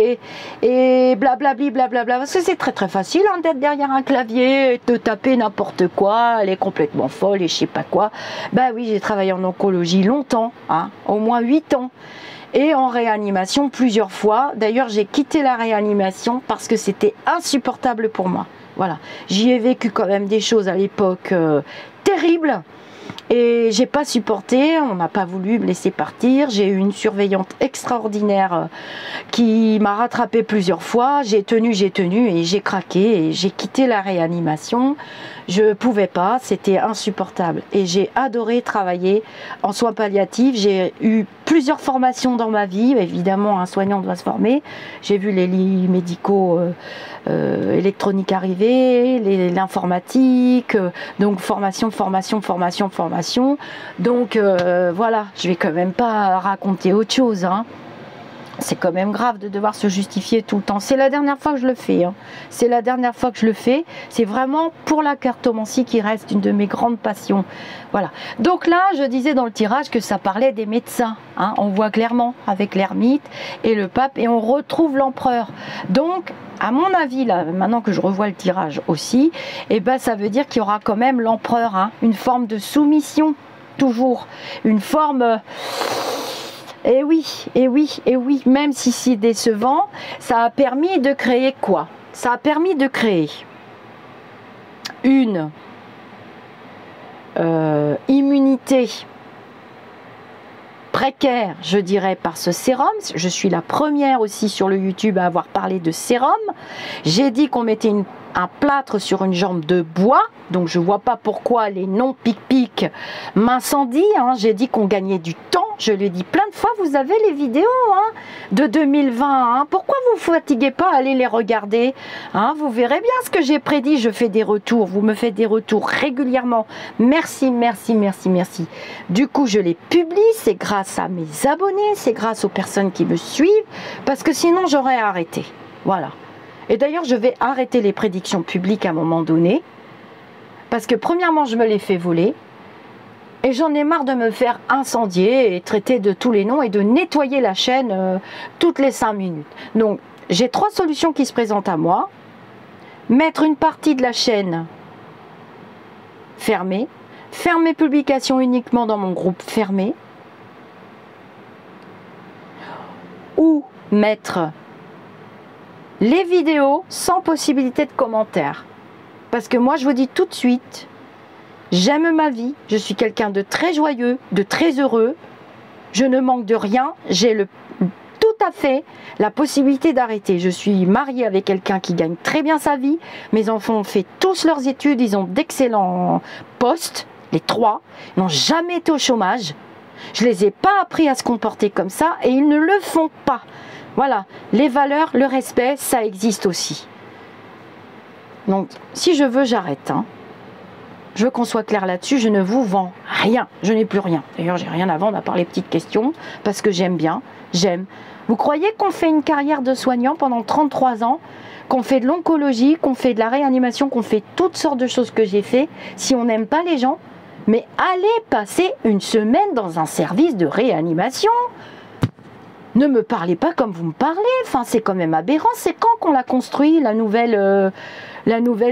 et blablabli blablabla, parce que c'est très très facile hein, d'être derrière un clavier et de taper n'importe quoi, elle est complètement folle et je sais pas quoi. Ben oui, j'ai travaillé en oncologie longtemps, hein, au moins 8 ans. Et en réanimation plusieurs fois. D'ailleurs, j'ai quitté la réanimation parce que c'était insupportable pour moi. Voilà, j'y ai vécu quand même des choses à l'époque terribles. Et j'ai pas supporté, on n'a pas voulu me laisser partir. J'ai eu une surveillante extraordinaire qui m'a rattrapé plusieurs fois. J'ai tenu et j'ai craqué et j'ai quitté la réanimation. Je pouvais pas, c'était insupportable. Et j'ai adoré travailler en soins palliatifs. J'ai eu plusieurs formations dans ma vie. Évidemment, un soignant doit se former. J'ai vu les lits médicaux électroniques arriver, l'informatique, donc formation. Donc voilà, je vais quand même pas raconter autre chose. Hein. C'est quand même grave de devoir se justifier tout le temps. C'est la dernière fois que je le fais. Hein. C'est la dernière fois que je le fais. C'est vraiment pour la cartomancie qui reste une de mes grandes passions. Voilà. Donc là, je disais dans le tirage que ça parlait des médecins. Hein. On voit clairement avec l'ermite et le pape et on retrouve l'empereur. Donc, à mon avis, là, maintenant que je revois le tirage aussi, eh ben, ça veut dire qu'il y aura quand même l'empereur. Hein. Une forme de soumission, toujours. Une forme... Et oui, même si c'est décevant, ça a permis de créer quoi? Ça a permis de créer une immunité précaire, je dirais, par ce sérum. Je suis la première aussi sur le YouTube à avoir parlé de sérum. J'ai dit qu'on mettait un plâtre sur une jambe de bois, donc je vois pas pourquoi les noms pic-pic m'incendient. Hein. J'ai dit qu'on gagnait du temps, je l'ai dit plein de fois, vous avez les vidéos hein, de 2020. Hein. Pourquoi vous vous fatiguez pas à aller les regarder hein. Vous verrez bien ce que j'ai prédit, je fais des retours, vous me faites des retours régulièrement. Merci. Du coup, je les publie, c'est grâce à mes abonnés, c'est grâce aux personnes qui me suivent, parce que sinon j'aurais arrêté. Voilà. Et d'ailleurs, je vais arrêter les prédictions publiques à un moment donné, parce que premièrement, je me les fais voler, et j'en ai marre de me faire incendier et traiter de tous les noms et de nettoyer la chaîne toutes les 5 minutes. Donc, j'ai 3 solutions qui se présentent à moi. Mettre une partie de la chaîne fermée, faire mes publications uniquement dans mon groupe fermé, ou mettre les vidéos sans possibilité de commentaire. Parce que moi, je vous dis tout de suite, j'aime ma vie, je suis quelqu'un de très joyeux, de très heureux, je ne manque de rien, j'ai tout à fait la possibilité d'arrêter. Je suis mariée avec quelqu'un qui gagne très bien sa vie, mes enfants ont fait tous leurs études, ils ont d'excellents postes, les 3, ils n'ont jamais été au chômage, je ne les ai pas appris à se comporter comme ça et ils ne le font pas. Voilà, les valeurs, le respect, ça existe aussi. Donc, si je veux, j'arrête. Hein. Je veux qu'on soit clair là-dessus, je ne vous vends rien, je n'ai plus rien. D'ailleurs, j'ai rien à vendre à part les petites questions, parce que j'aime bien, j'aime. Vous croyez qu'on fait une carrière de soignant pendant 33 ans, qu'on fait de l'oncologie, qu'on fait de la réanimation, qu'on fait toutes sortes de choses que j'ai fait, si on n'aime pas les gens? Mais allez passer une semaine dans un service de réanimation. Ne me parlez pas comme vous me parlez, enfin c'est quand même aberrant. C'est quand qu'on l'a construit, la nouvelle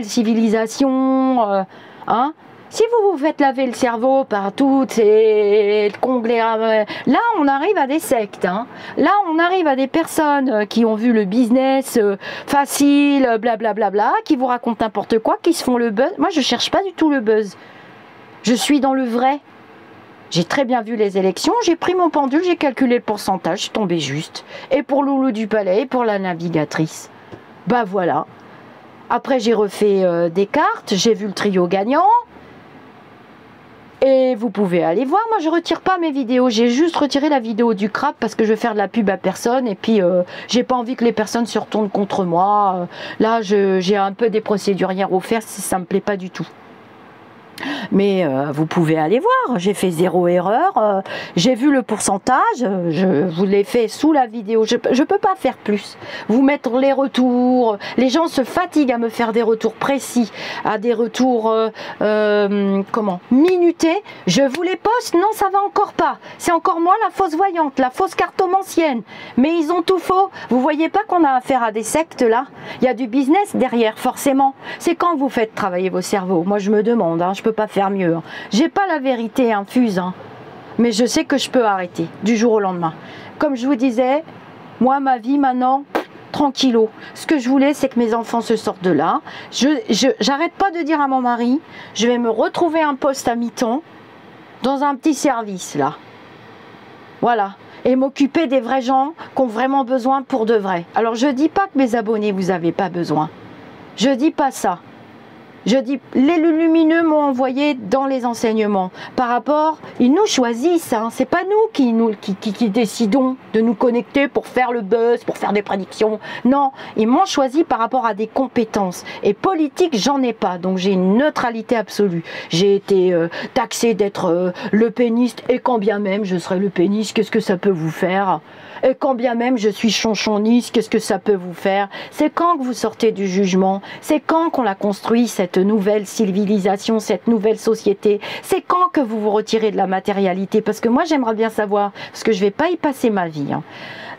civilisation hein? Si vous vous faites laver le cerveau par toutes ces conglomérats, là on arrive à des sectes. Hein? Là on arrive à des personnes qui ont vu le business facile, blablabla, qui vous racontent n'importe quoi, qui se font le buzz. Moi je cherche pas du tout le buzz. Je suis dans le vrai. J'ai très bien vu les élections, j'ai pris mon pendule, j'ai calculé le pourcentage, je suis tombée juste. Et pour Loulou du Palais, et pour la navigatrice. Bah voilà. Après, j'ai refait des cartes, j'ai vu le trio gagnant. Et vous pouvez aller voir, moi je retire pas mes vidéos, j'ai juste retiré la vidéo du crabe parce que je veux faire de la pub à personne et puis j'ai pas envie que les personnes se retournent contre moi. Là j'ai un peu des procédurières à faire, ça me plaît pas du tout. Mais vous pouvez aller voir, j'ai fait 0 erreur, j'ai vu le pourcentage, je vous l'ai fait sous la vidéo, je peux pas faire plus. Vous mettre les retours, les gens se fatiguent à me faire des retours précis, à des retours minutés, je vous les poste, non ça va encore pas, c'est encore moi la fausse voyante, la fausse cartomancienne, mais ils ont tout faux, vous voyez pas qu'on a affaire à des sectes là, il y a du business derrière forcément, c'est quand vous faites travailler vos cerveaux, moi je me demande, je peux pas faire mieux. J'ai pas la vérité infuse, mais je sais que je peux arrêter du jour au lendemain. Comme je vous disais, moi ma vie maintenant, tranquillo. Ce que je voulais, c'est que mes enfants se sortent de là. J'arrête pas de dire à mon mari, je vais me retrouver un poste à mi-temps dans un petit service là. Voilà. Et m'occuper des vrais gens qui ont vraiment besoin pour de vrai. Alors je dis pas que mes abonnés vous avez pas besoin. Je dis pas ça. Je dis, les lumineux m'ont envoyé dans les enseignements. Par rapport, ils nous choisissent, c'est pas nous qui décidons de nous connecter pour faire le buzz, pour faire des prédictions. Non, ils m'ont choisi par rapport à des compétences. Et politique, j'en ai pas, donc j'ai une neutralité absolue. J'ai été taxée d'être le péniste, et quand bien même je serai le péniste, qu'est-ce que ça peut vous faire ? Et quand bien même je suis chonchoniste, qu'est-ce que ça peut vous faire? C'est quand que vous sortez du jugement? C'est quand qu'on la construit, cette nouvelle civilisation, cette nouvelle société? C'est quand que vous vous retirez de la matérialité? Parce que moi j'aimerais bien savoir, parce que je vais pas y passer ma vie.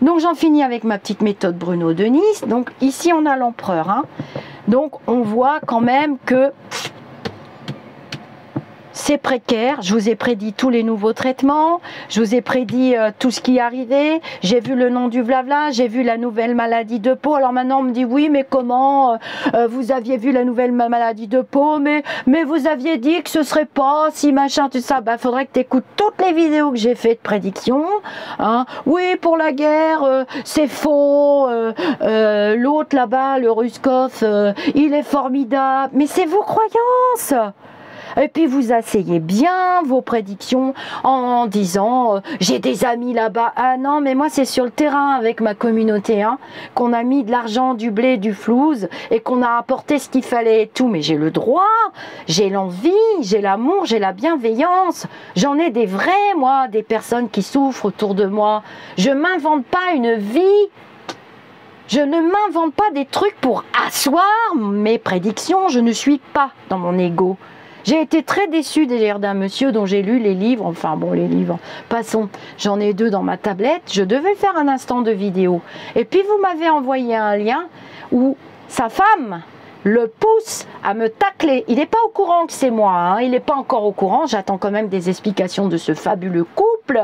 Donc j'en finis avec ma petite méthode Bruno de Nice. Donc ici on a l'empereur. Donc on voit quand même que c'est précaire, je vous ai prédit tous les nouveaux traitements, je vous ai prédit tout ce qui arrivait, j'ai vu le nom du blabla, j'ai vu la nouvelle maladie de peau. Alors maintenant on me dit oui mais comment vous aviez vu la nouvelle maladie de peau, mais vous aviez dit que ce serait pas si machin tout ça. Bah faudrait que tu écoutes toutes les vidéos que j'ai fait de prédiction. Oui pour la guerre, c'est faux, l'autre là-bas, le Ruskov, il est formidable, mais c'est vos croyances. Et puis vous asseyez bien vos prédictions en disant j'ai des amis là-bas. Ah non mais moi c'est sur le terrain avec ma communauté qu'on a mis de l'argent, du blé, du flouze et qu'on a apporté ce qu'il fallait et tout. Mais j'ai le droit, j'ai l'envie, j'ai l'amour, j'ai la bienveillance. J'en ai des vrais moi, des personnes qui souffrent autour de moi. Je m'invente pas une vie. Je ne m'invente pas des trucs pour asseoir mes prédictions. Je ne suis pas dans mon ego. J'ai été très déçue d'ailleurs d'un monsieur dont j'ai lu les livres, enfin bon les livres, passons, j'en ai 2 dans ma tablette, je devais faire un instant de vidéo. Et puis vous m'avez envoyé un lien où sa femme le pousse à me tacler. Il n'est pas au courant que c'est moi, il n'est pas encore au courant, j'attends quand même des explications de ce fabuleux couple.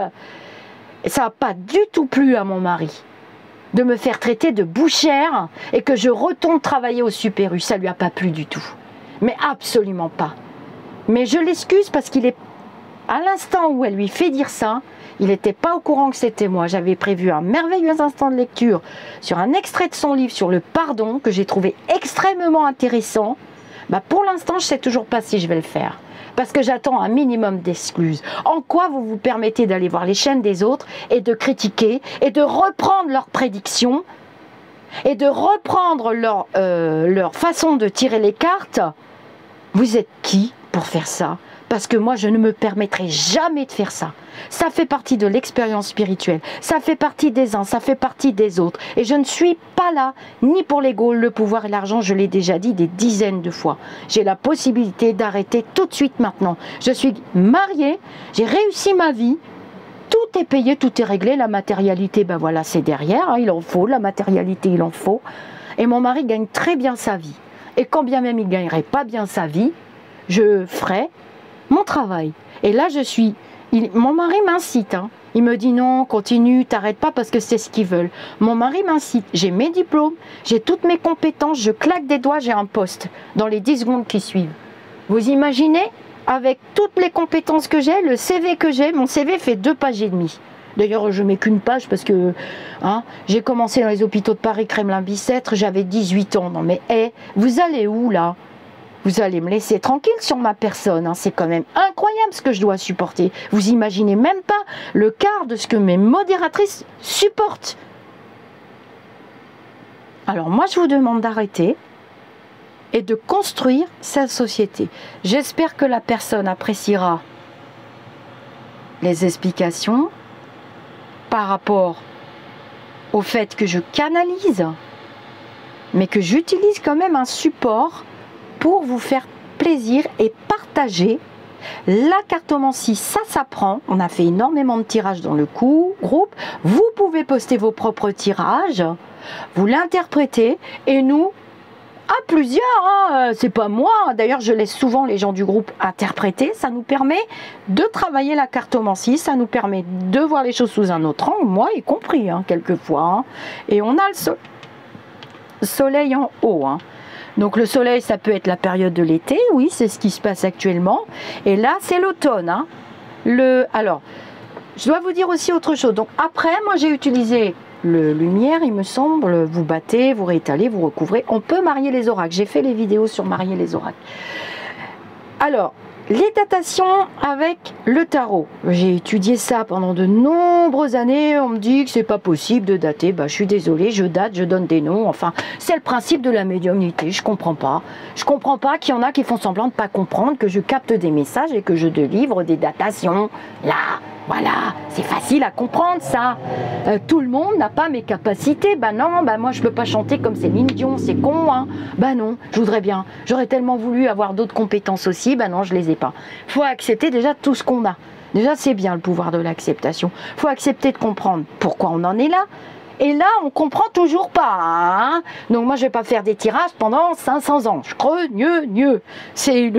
Et ça n'a pas du tout plu à mon mari de me faire traiter de bouchère et que je retourne travailler au Super U, ça lui a pas plu du tout. Mais absolument pas. Mais je l'excuse parce qu'il est, à l'instant où elle lui fait dire ça, il n'était pas au courant que c'était moi. J'avais prévu un merveilleux instant de lecture sur un extrait de son livre sur le pardon que j'ai trouvé extrêmement intéressant. Bah pour l'instant, je ne sais toujours pas si je vais le faire. Parce que j'attends un minimum d'excuses. En quoi vous vous permettez d'aller voir les chaînes des autres et de critiquer et de reprendre leurs prédictions et de reprendre leur façon de tirer les cartes? Vous êtes qui pour faire ça? Parce que moi, je ne me permettrai jamais de faire ça. Ça fait partie de l'expérience spirituelle. Ça fait partie des uns, ça fait partie des autres. Et je ne suis pas là, ni pour l'ego, le pouvoir et l'argent. Je l'ai déjà dit des dizaines de fois. J'ai la possibilité d'arrêter tout de suite maintenant. Je suis mariée, j'ai réussi ma vie. Tout est payé, tout est réglé. La matérialité, ben voilà, c'est derrière. Il en faut, la matérialité, il en faut. Et mon mari gagne très bien sa vie. Et quand bien même il ne gagnerait pas bien sa vie, je ferai mon travail. Et là, mon mari m'incite. Il me dit non, continue, t'arrêtes pas parce que c'est ce qu'ils veulent. Mon mari m'incite. J'ai mes diplômes, j'ai toutes mes compétences, je claque des doigts, j'ai un poste dans les 10 secondes qui suivent. Vous imaginez? avec toutes les compétences que j'ai, le CV que j'ai, mon CV fait 2 pages et demie. D'ailleurs, je mets qu'une page parce que j'ai commencé dans les hôpitaux de Paris, Kremlin-Bicêtre, j'avais 18 ans. Non mais, vous allez où là? Vous allez me laisser tranquille sur ma personne, c'est quand même incroyable ce que je dois supporter. Vous imaginez même pas le quart de ce que mes modératrices supportent. Alors moi, je vous demande d'arrêter et de construire cette société. J'espère que la personne appréciera les explications par rapport au fait que je canalise, mais que j'utilise quand même un support pour vous faire plaisir et partager. La cartomancie, ça s'apprend. On a fait énormément de tirages dans le groupe. Vous pouvez poster vos propres tirages, vous l'interprétez, et nous, à plusieurs, c'est pas moi. D'ailleurs, je laisse souvent les gens du groupe interpréter. Ça nous permet de travailler la cartomancie, ça nous permet de voir les choses sous un autre angle, moi y compris, quelquefois. Et on a le soleil en haut. Donc le soleil, ça peut être la période de l'été, oui, c'est ce qui se passe actuellement. Et là, c'est l'automne. Alors, je dois vous dire aussi autre chose. Donc après, moi j'ai utilisé le lumière, il me semble. Vous battez, vous réétalez, vous recouvrez. On peut marier les oracles. J'ai fait les vidéos sur marier les oracles. Alors, les datations avec le tarot. J'ai étudié ça pendant de nombreuses années. On me dit que c'est pas possible de dater. Je suis désolée, je date, je donne des noms. Enfin, c'est le principe de la médiumnité. Je comprends pas. Je comprends pas qu'il y en a qui font semblant de pas comprendre que je capte des messages et que je délivre des datations. Là, voilà, c'est facile à comprendre ça. Tout le monde n'a pas mes capacités. Non, moi je peux pas chanter comme Céline Dion, c'est con. Non, je voudrais bien. J'aurais tellement voulu avoir d'autres compétences aussi. Non, je les ai pas. Faut accepter déjà tout ce qu'on a. Déjà, c'est bien le pouvoir de l'acceptation. Faut accepter de comprendre pourquoi on en est là. Et là, on comprend toujours pas. Donc moi, je vais pas faire des tirages pendant 500 ans. Je crogneux. C'est une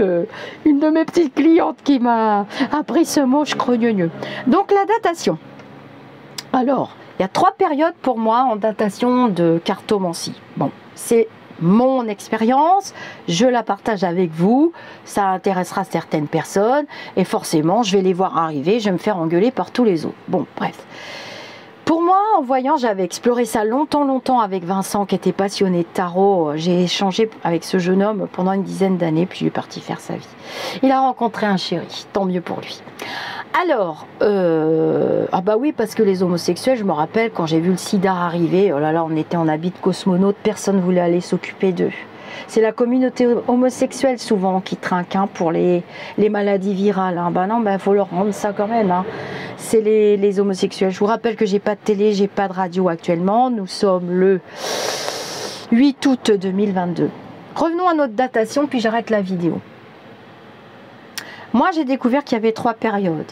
de mes petites clientes qui m'a appris ce mot, je crogneux. Donc la datation. Alors, il y a 3 périodes pour moi en datation de cartomancie. Bon, c'est mon expérience, je la partage avec vous, ça intéressera certaines personnes, et forcément, je vais les voir arriver, je vais me faire engueuler par tous les autres. Bon, bref. Pour moi, en voyant, j'avais exploré ça longtemps avec Vincent qui était passionné de tarot. J'ai échangé avec ce jeune homme pendant une dizaine d'années, puis il est parti faire sa vie. Il a rencontré un chéri, tant mieux pour lui. Alors, oui, parce que les homosexuels, je me rappelle quand j'ai vu le sida arriver, oh là là, on était en habit de cosmonaute, personne ne voulait aller s'occuper d'eux. C'est la communauté homosexuelle souvent qui trinque pour les maladies virales. Non, faut leur rendre ça quand même. C'est les homosexuels. Je vous rappelle que j'ai pas de télé, j'ai pas de radio actuellement. Nous sommes le 8 août 2022. Revenons à notre datation, puis j'arrête la vidéo. Moi, j'ai découvert qu'il y avait 3 périodes.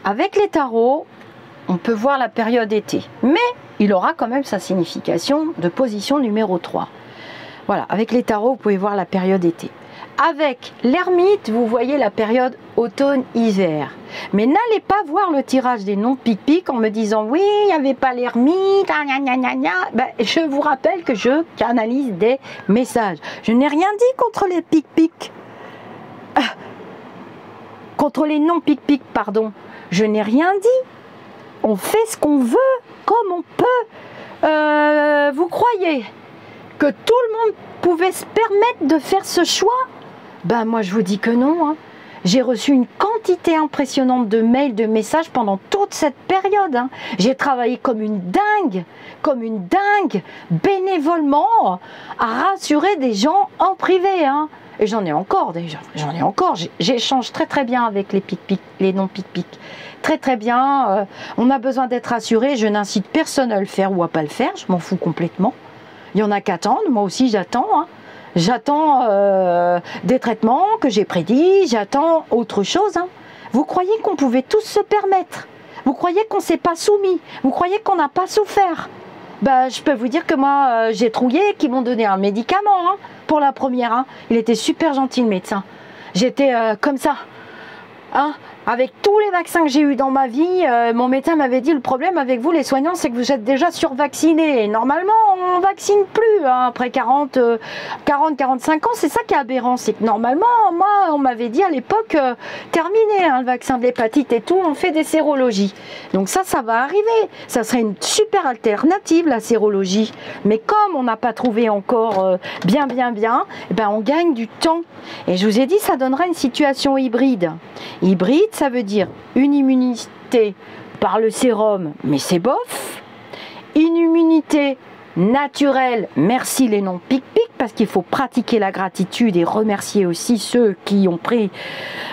Avec les tarots, on peut voir la période été. Mais il aura quand même sa signification de position numéro 3. Voilà, avec les tarots, vous pouvez voir la période été. Avec l'ermite, vous voyez la période automne-hiver. Mais n'allez pas voir le tirage des noms pic-pic en me disant « Oui, il n'y avait pas l'ermite, je vous rappelle que je canalise des messages. Je n'ai rien dit contre les pic-pic. Contre les noms pic-pic, pardon. Je n'ai rien dit. On fait ce qu'on veut, comme on peut. Vous croyez que tout le monde pouvait se permettre de faire ce choix? Moi je vous dis que non. J'ai reçu une quantité impressionnante de mails, de messages pendant toute cette période. J'ai travaillé comme une dingue, bénévolement, à rassurer des gens en privé. Et j'en ai encore déjà, j'échange très bien avec les pic-pic, les non pic-pic. Très bien, on a besoin d'être rassuré, je n'incite personne à le faire ou à pas le faire, je m'en fous complètement. Il y en a qu'à attendre, moi aussi j'attends. J'attends des traitements que j'ai prédits, j'attends autre chose. Vous croyez qu'on pouvait tous se permettre? Vous croyez qu'on ne s'est pas soumis? Vous croyez qu'on n'a pas souffert? Je peux vous dire que moi, j'ai trouillé, qu'ils m'ont donné un médicament pour la première. Il était super gentil le médecin. J'étais comme ça. Hein, avec tous les vaccins que j'ai eu dans ma vie, mon médecin m'avait dit le problème avec vous les soignants c'est que vous êtes déjà survaccinés. Et normalement on vaccine plus hein, après 40-45 ans, c'est ça qui est aberrant, c'est que normalement moi on m'avait dit à l'époque terminé hein, le vaccin de l'hépatite et tout, on fait des sérologies. Donc ça va arriver, ça serait une super alternative la sérologie. Mais comme on n'a pas trouvé encore bien, eh ben on gagne du temps. Et je vous ai dit ça donnera une situation hybride. Hybride, ça veut dire une immunité par le sérum, mais c'est bof. Une immunité naturelle, merci les noms pic-pic, parce qu'il faut pratiquer la gratitude et remercier aussi ceux qui ont pris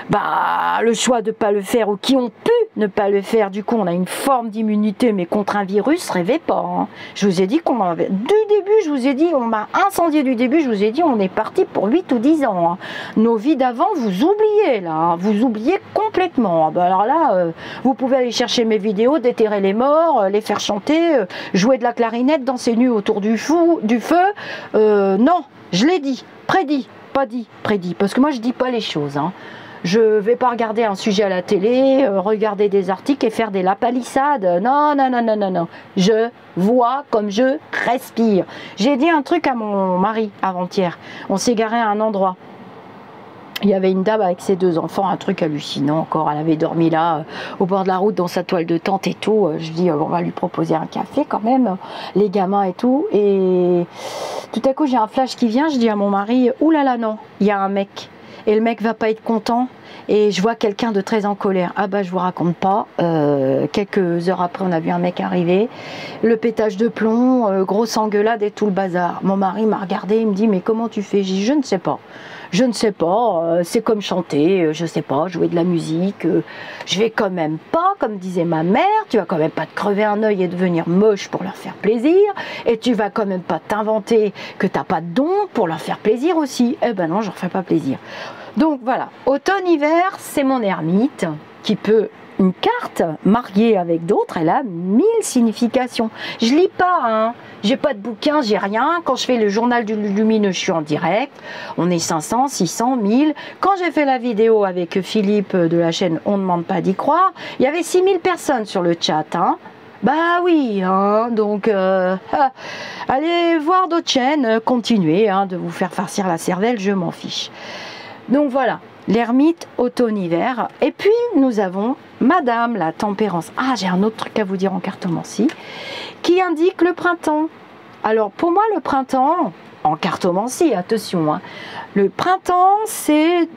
le choix de ne pas le faire ou qui ont pu ne pas le faire. Du coup, on a une forme d'immunité, mais contre un virus, rêvez pas. Hein. Je vous ai dit qu'on avait... Du début, je vous ai dit, on m'a incendié du début, je vous ai dit, on est parti pour 8 ou 10 ans. Hein. Nos vies d'avant, vous oubliez, là. Hein. Vous oubliez complètement. Alors là, vous pouvez aller chercher mes vidéos, déterrer les morts, les faire chanter, jouer de la clarinette, danser nu autour du feu. Non, je l'ai dit, prédit, pas dit, prédit. Parce que moi, je dis pas les choses. Hein. Je vais pas regarder un sujet à la télé, regarder des articles et faire des lapalissades. Non. Je vois comme je respire. J'ai dit un truc à mon mari avant-hier. On s'est garé à un endroit. Il y avait une dame avec ses 2 enfants, un truc hallucinant encore. Elle avait dormi là, au bord de la route, dans sa toile de tente et tout. Je dis, on va lui proposer un café quand même, les gamins et tout. Et tout à coup, j'ai un flash qui vient. Je dis à mon mari, oulala, non, il y a un mec. Et le mec va pas être content. Et je vois quelqu'un de très en colère. Ah bah je vous raconte pas. Quelques heures après, on a vu un mec arriver. Le pétage de plomb, grosse engueulade et tout le bazar. Mon mari m'a regardé, il me dit, mais comment tu fais? J'ai dit, je ne sais pas. Je ne sais pas, c'est comme chanter, je sais pas, jouer de la musique. Je vais quand même pas, comme disait ma mère, tu vas quand même pas te crever un œil et devenir moche pour leur faire plaisir. Et tu vas quand même pas t'inventer que t'as pas de don pour leur faire plaisir aussi. Eh ben non, je leur fais pas plaisir. Donc voilà, automne-hiver, c'est mon ermite qui peut... Une carte mariée avec d'autres, elle a 1000 significations. Je lis pas, hein. J'ai pas de bouquin, j'ai rien. Quand je fais le journal du lumineux, je suis en direct. On est 500, 600, 1000. Quand j'ai fait la vidéo avec Philippe de la chaîne On ne demande pas d'y croire, il y avait 6000 personnes sur le chat, hein. Bah oui, hein, donc allez voir d'autres chaînes, continuez hein, de vous faire farcir la cervelle, je m'en fiche. Donc voilà. L'ermite automne-hiver. Et puis, nous avons Madame la Tempérance. Ah, j'ai un autre truc à vous dire en cartomancie, qui indique le printemps. Alors, pour moi, le printemps, en cartomancie, attention, hein, le printemps, c'est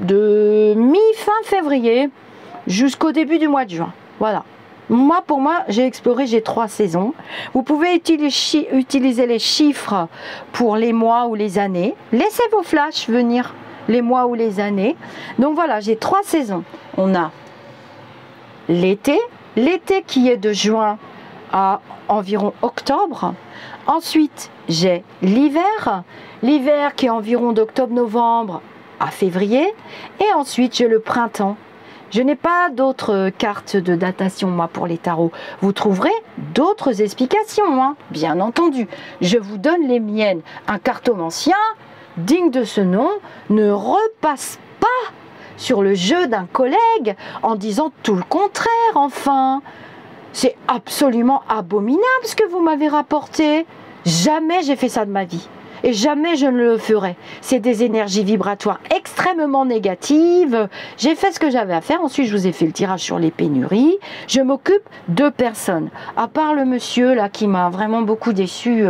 de mi-fin février jusqu'au début du mois de juin. Voilà. Moi, pour moi, j'ai exploré, j'ai 3 saisons. Vous pouvez utiliser les chiffres pour les mois ou les années. Laissez vos flashs venir les mois ou les années. Donc voilà, j'ai 3 saisons. On a l'été qui est de juin à environ octobre. Ensuite, j'ai l'hiver qui est environ d'octobre-novembre à février. Et ensuite, j'ai le printemps. Je n'ai pas d'autres cartes de datation, moi, pour les tarots. Vous trouverez d'autres explications, hein, bien entendu. Je vous donne les miennes. Un cartomancien digne de ce nom ne repasse pas sur le jeu d'un collègue en disant tout le contraire, enfin. C'est absolument abominable ce que vous m'avez rapporté. Jamais j'ai fait ça de ma vie. Et jamais je ne le ferai. C'est des énergies vibratoires extrêmement négatives. J'ai fait ce que j'avais à faire. Ensuite, je vous ai fait le tirage sur les pénuries. Je m'occupe de personne. À part le monsieur là qui m'a vraiment beaucoup déçu.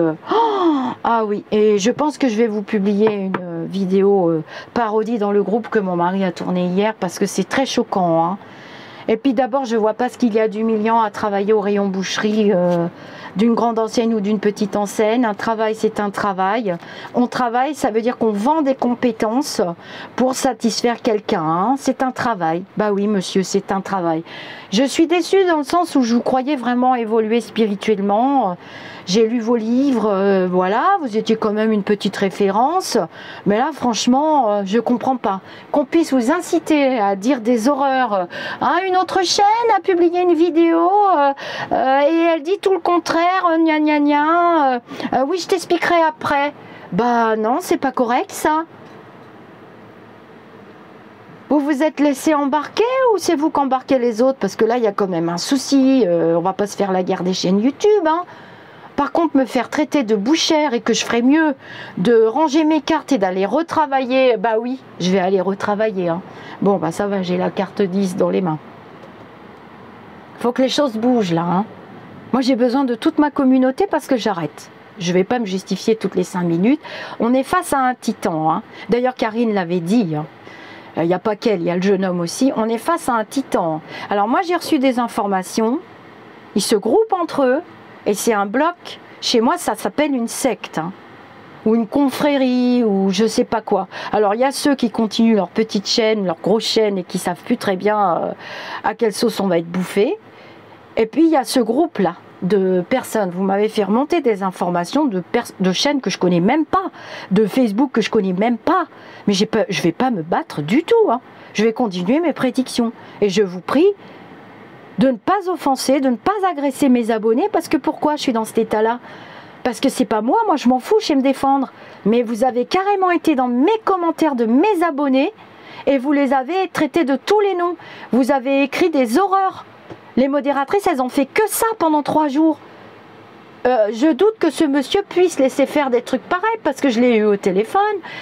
Ah oui, et je pense que je vais vous publier une vidéo parodie dans le groupe que mon mari a tourné hier parce que c'est très choquant. Hein. Et puis d'abord, je vois pas ce qu'il y a d'humiliant à travailler au rayon boucherie d'une grande enseigne ou d'une petite enseigne. Un travail, c'est un travail. On travaille, ça veut dire qu'on vend des compétences pour satisfaire quelqu'un. Hein. C'est un travail. Bah oui, monsieur, c'est un travail. Je suis déçue dans le sens où je vous croyais vraiment évoluer spirituellement. J'ai lu vos livres, voilà, vous étiez quand même une petite référence. Mais là, franchement, je comprends pas. Qu'on puisse vous inciter à dire des horreurs. Hein, une autre chaîne a publié une vidéo et elle dit tout le contraire, gna gna gna. Oui, je t'expliquerai après. Bah non, c'est pas correct ça. Vous vous êtes laissé embarquer ou c'est vous qui embarquez les autres? Parce que là, il y a quand même un souci. On va pas se faire la guerre des chaînes YouTube, hein. Par contre, me faire traiter de bouchère et que je ferais mieux de ranger mes cartes et d'aller retravailler, bah oui, je vais aller retravailler, hein. Bon, bah ça va, j'ai la carte 10 dans les mains. Faut que les choses bougent, là, hein. Moi, j'ai besoin de toute ma communauté parce que j'arrête. Je ne vais pas me justifier toutes les 5 minutes. On est face à un titan, hein. D'ailleurs, Karine l'avait dit, hein. Il n'y a pas qu'elle, il y a le jeune homme aussi. On est face à un titan. Alors moi, j'ai reçu des informations. Ils se groupent entre eux. Et c'est un bloc. Chez moi, ça s'appelle une secte, hein. Ou une confrérie, ou je sais pas quoi. Alors, il y a ceux qui continuent leur petite chaîne, leur grosse chaîne, et qui savent plus très bien à quelle sauce on va être bouffé. Et puis, il y a ce groupe-là de personnes. Vous m'avez fait remonter des informations de chaînes que je connais même pas, de Facebook que je connais même pas. Mais je vais pas me battre du tout, hein. Je vais continuer mes prédictions. Et je vous prie de ne pas offenser, de ne pas agresser mes abonnés, parce que pourquoi je suis dans cet état-là? Parce que c'est pas moi je m'en fous, je sais me défendre. Mais vous avez carrément été dans mes commentaires de mes abonnés, et vous les avez traités de tous les noms. Vous avez écrit des horreurs. Les modératrices, elles ont fait que ça pendant 3 jours. Je doute que ce monsieur puisse laisser faire des trucs pareils, parce que je l'ai eu au téléphone,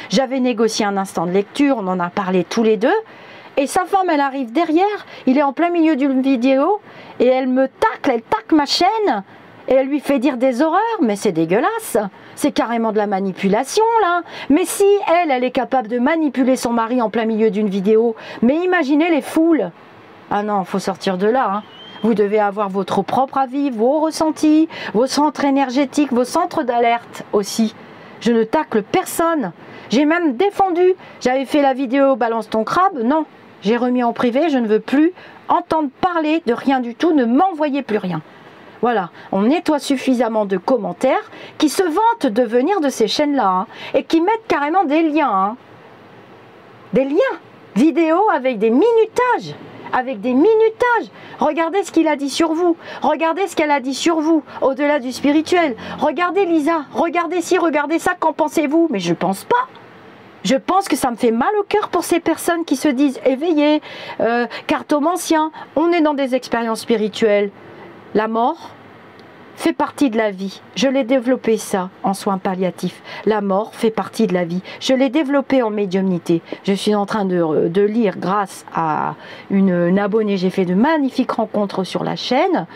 j'avais négocié un instant de lecture, on en a parlé tous les deux, et sa femme, elle arrive derrière, il est en plein milieu d'une vidéo, et elle me tacle, elle tacle ma chaîne, et elle lui fait dire des horreurs, mais c'est dégueulasse, c'est carrément de la manipulation là. Mais si elle est capable de manipuler son mari en plein milieu d'une vidéo, mais imaginez les foules. Ah non, faut sortir de là, hein. Vous devez avoir votre propre avis, vos ressentis, vos centres énergétiques, vos centres d'alerte aussi. Je ne tacle personne. J'ai même défendu. J'avais fait la vidéo Balance ton crabe. Non, j'ai remis en privé. Je ne veux plus entendre parler de rien du tout. Ne m'envoyez plus rien. Voilà, on nettoie suffisamment de commentaires qui se vantent de venir de ces chaînes-là, hein, et qui mettent carrément des liens. Hein. Des liens vidéo avec des minutages. Avec des minutages. Regardez ce qu'il a dit sur vous. Regardez ce qu'elle a dit sur vous, au-delà du spirituel. Regardez Lisa, regardez ci, regardez ça, qu'en pensez-vous? Mais je pense pas. Je pense que ça me fait mal au cœur pour ces personnes qui se disent éveillées, cartomanciens. On est dans des expériences spirituelles. La mort fait partie de la vie. Je l'ai développé ça en soins palliatifs. La mort fait partie de la vie. Je l'ai développé en médiumnité. Je suis en train de lire grâce à une abonnée. J'ai fait de magnifiques rencontres sur la chaîne.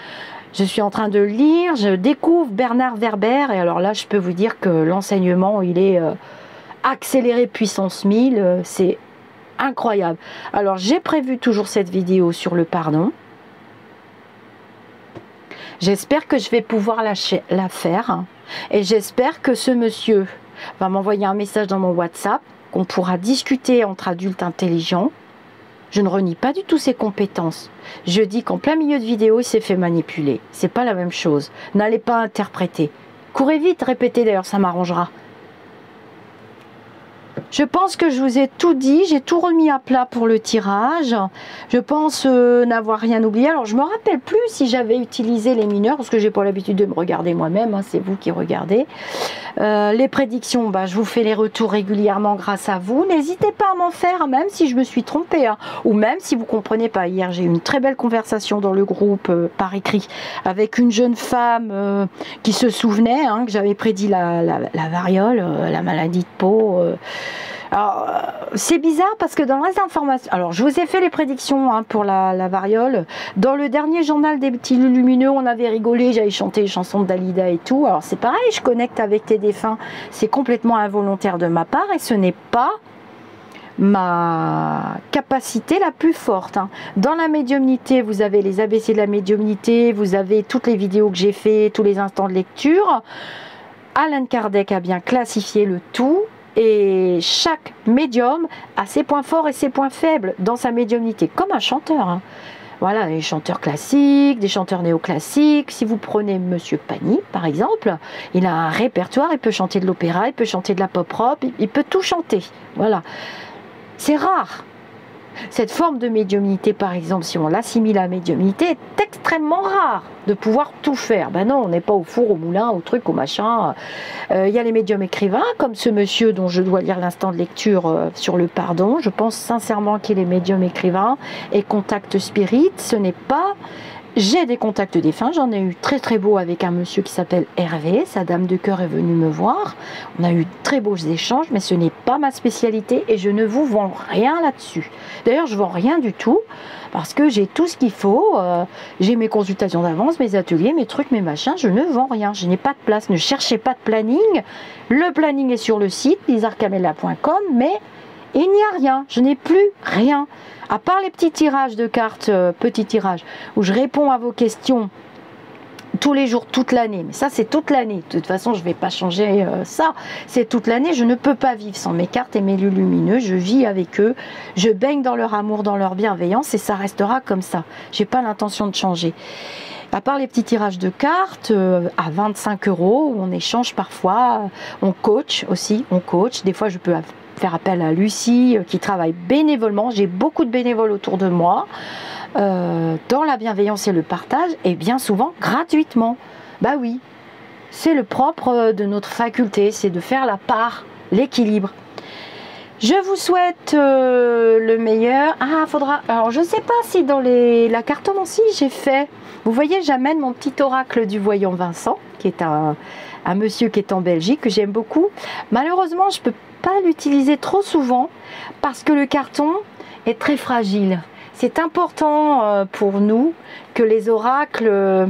Je suis en train de lire. Je découvre Bernard Werber. Et alors là, je peux vous dire que l'enseignement, il est accéléré puissance 1000. C'est incroyable. Alors, j'ai prévu toujours cette vidéo sur le pardon. J'espère que je vais pouvoir la faire, et j'espère que ce monsieur va m'envoyer un message dans mon WhatsApp, qu'on pourra discuter entre adultes intelligents. Je ne renie pas du tout ses compétences. Je dis qu'en plein milieu de vidéo, il s'est fait manipuler. C'est pas la même chose. N'allez pas interpréter. Courez vite, répétez d'ailleurs, ça m'arrangera. Je pense que je vous ai tout dit, j'ai tout remis à plat pour le tirage. Je pense n'avoir rien oublié. Alors je me rappelle plus si j'avais utilisé les mineurs, parce que j'ai pas l'habitude de me regarder moi-même, hein, c'est vous qui regardez. Les prédictions, bah, je vous fais les retours régulièrement grâce à vous. N'hésitez pas à m'en faire, même si je me suis trompée, hein, ou même si vous comprenez pas. Hier, j'ai eu une très belle conversation dans le groupe par écrit avec une jeune femme qui se souvenait, hein, que j'avais prédit la variole, la maladie de peau. Alors, c'est bizarre parce que dans les informations... Alors, je vous ai fait les prédictions, hein, pour la variole. Dans le dernier journal des petits lumineux, on avait rigolé, j'avais chanté les chansons de Dalida et tout. Alors, c'est pareil, je connecte avec tes défunts. C'est complètement involontaire de ma part et ce n'est pas ma capacité la plus forte, hein. Dans la médiumnité, vous avez les ABC de la médiumnité, vous avez toutes les vidéos que j'ai fait, tous les instants de lecture. Alan Kardec a bien classifié le tout. Et chaque médium a ses points forts et ses points faibles dans sa médiumnité, comme un chanteur, hein. Voilà, les chanteurs classiques, des chanteurs néoclassiques. Si vous prenez Monsieur Pagny, par exemple, il a un répertoire, il peut chanter de l'opéra, il peut chanter de la pop rock, il peut tout chanter. Voilà. C'est rare Cette forme de médiumnité, par exemple, si on l'assimile à la médiumnité, est extrêmement rare de pouvoir tout faire. Ben non, on n'est pas au four, au moulin, au truc, au machin. Il y a les médiums écrivains, comme ce monsieur dont je dois lire l'instant de lecture sur le pardon. Je pense sincèrement qu'il est médium écrivain et contact spirit. Ce n'est pas... J'ai des contacts défunts, j'en ai eu très très beau avec un monsieur qui s'appelle Hervé, sa dame de cœur est venue me voir, on a eu très beaux échanges, mais ce n'est pas ma spécialité et je ne vous vends rien là-dessus. D'ailleurs, je ne vends rien du tout, parce que j'ai tout ce qu'il faut, j'ai mes consultations d'avance, mes ateliers, mes trucs, mes machins, je ne vends rien, je n'ai pas de place, ne cherchez pas de planning, le planning est sur le site, lisarcamella.com, mais il n'y a rien, je n'ai plus rien. À part les petits tirages de cartes, petits tirages, où je réponds à vos questions tous les jours, toute l'année. Mais ça, c'est toute l'année. De toute façon, je ne vais pas changer ça. C'est toute l'année. Je ne peux pas vivre sans mes cartes et mes lumineux. Je vis avec eux. Je baigne dans leur amour, dans leur bienveillance et ça restera comme ça. Je n'ai pas l'intention de changer. À part les petits tirages de cartes à 25 €, où on échange parfois, on coach aussi, on coach. Des fois, je peux faire appel à Lucie qui travaille bénévolement. J'ai beaucoup de bénévoles autour de moi dans la bienveillance et le partage et bien souvent gratuitement. Bah oui, c'est le propre de notre faculté, c'est de faire la part, l'équilibre. Je vous souhaite le meilleur. Ah, faudra... Alors, je ne sais pas si dans la cartomancie, j'ai fait... Vous voyez, j'amène mon petit oracle du voyant Vincent, qui est un monsieur qui est en Belgique, que j'aime beaucoup. Malheureusement, je ne peux pas l'utiliser trop souvent, parce que le carton est très fragile. C'est important pour nous que les oracles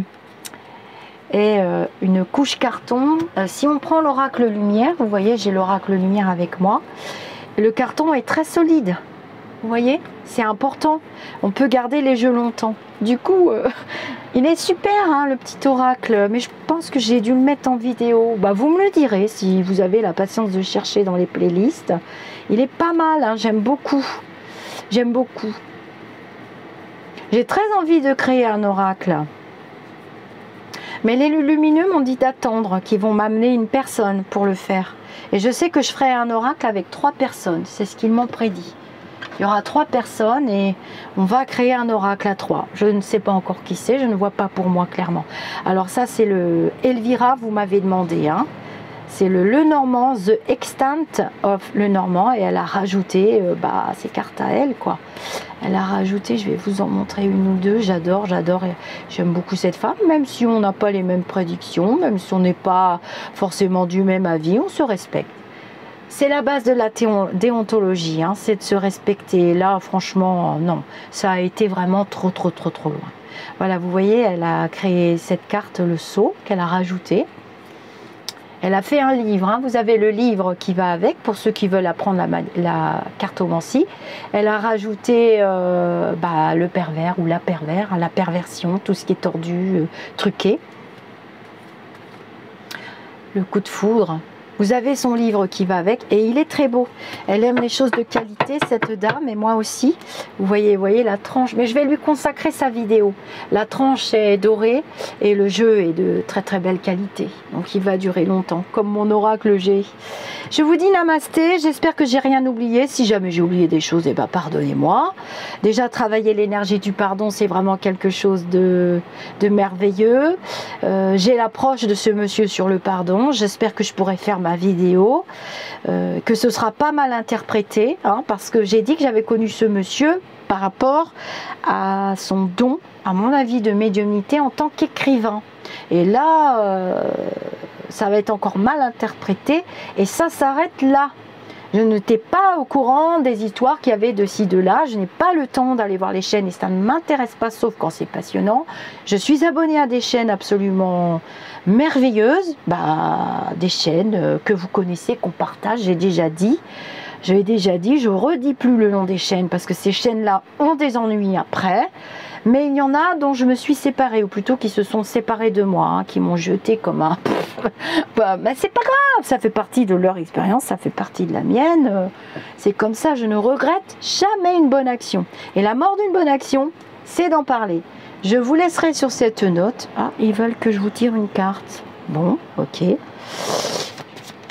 aient une couche carton. Si on prend l'oracle lumière, vous voyez, j'ai l'oracle lumière avec moi. Le carton est très solide, vous voyez, c'est important, on peut garder les jeux longtemps. Du coup, il est super hein, le petit oracle, mais je pense que j'ai dû le mettre en vidéo. Bah, vous me le direz si vous avez la patience de chercher dans les playlists. Il est pas mal, hein, j'aime beaucoup, j'aime beaucoup. J'ai très envie de créer un oracle. Mais les lumineux m'ont dit d'attendre, qu'ils vont m'amener une personne pour le faire. Et je sais que je ferai un oracle avec 3 personnes, c'est ce qu'ils m'ont prédit. Il y aura 3 personnes et on va créer un oracle à 3. Je ne sais pas encore qui c'est, je ne vois pas pour moi clairement. Alors ça c'est le Elvira, vous m'avez demandé. Hein. C'est le Lenormand, The Extant of Lenormand et elle a rajouté ses cartes à elle quoi. Elle a rajouté, je vais vous en montrer une ou deux, j'adore, j'aime beaucoup cette femme, même si on n'a pas les mêmes prédictions, même si on n'est pas forcément du même avis, on se respecte. C'est la base de la déontologie, hein, c'est de se respecter. Là, franchement, non, ça a été vraiment trop loin. Voilà, vous voyez, elle a créé cette carte, le sceau, qu'elle a rajouté. Elle a fait un livre, hein. Vous avez le livre qui va avec, pour ceux qui veulent apprendre la cartomancie. Elle a rajouté le pervers ou la pervers, la perversion, tout ce qui est tordu, truqué. Le coup de foudre. Vous avez son livre qui va avec et il est très beau. Elle aime les choses de qualité, cette dame, et moi aussi. Vous voyez la tranche, mais je vais lui consacrer sa vidéo. La tranche est dorée et le jeu est de très belle qualité. Donc il va durer longtemps, comme mon oracle G. Je vous dis namasté, j'espère que j'ai rien oublié. Si jamais j'ai oublié des choses, pardonnez-moi. Déjà, travailler l'énergie du pardon, c'est vraiment quelque chose de merveilleux. J'ai l'approche de ce monsieur sur le pardon. J'espère que je pourrai faire ma vidéo, que ce sera pas mal interprété, hein, parce que j'ai dit que j'avais connu ce monsieur par rapport à son don, à mon avis, de médiumnité en tant qu'écrivain. Et là, ça va être encore mal interprété et ça s'arrête là. Je n'étais pas au courant des histoires qu'il y avait de ci, de là. Je n'ai pas le temps d'aller voir les chaînes et ça ne m'intéresse pas, sauf quand c'est passionnant. Je suis abonnée à des chaînes absolument merveilleuses, des chaînes que vous connaissez, qu'on partage, j'ai déjà dit. Je redis plus le nom des chaînes parce que ces chaînes-là ont des ennuis après. Mais il y en a dont je me suis séparée, ou plutôt qui se sont séparés de moi, hein, qui m'ont jeté comme un... mais c'est pas grave, ça fait partie de leur expérience, ça fait partie de la mienne. C'est comme ça, je ne regrette jamais une bonne action. Et la mort d'une bonne action, c'est d'en parler. Je vous laisserai sur cette note. Ah, ils veulent que je vous tire une carte. Bon, ok.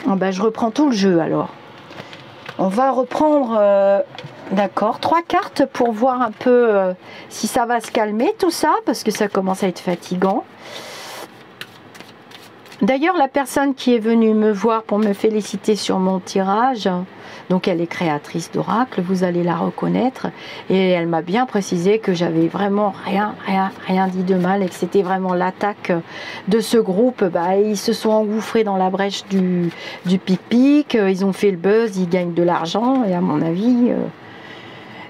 Je reprends tout le jeu alors. On va reprendre D'accord, 3 cartes pour voir un peu si ça va se calmer tout ça, parce que ça commence à être fatigant. D'ailleurs, la personne qui est venue me voir pour me féliciter sur mon tirage, donc elle est créatrice d'oracle, vous allez la reconnaître, et elle m'a bien précisé que j'avais vraiment rien dit de mal, et que c'était vraiment l'attaque de ce groupe. Bah, ils se sont engouffrés dans la brèche du pic-pic, ils ont fait le buzz, ils gagnent de l'argent, et à mon avis...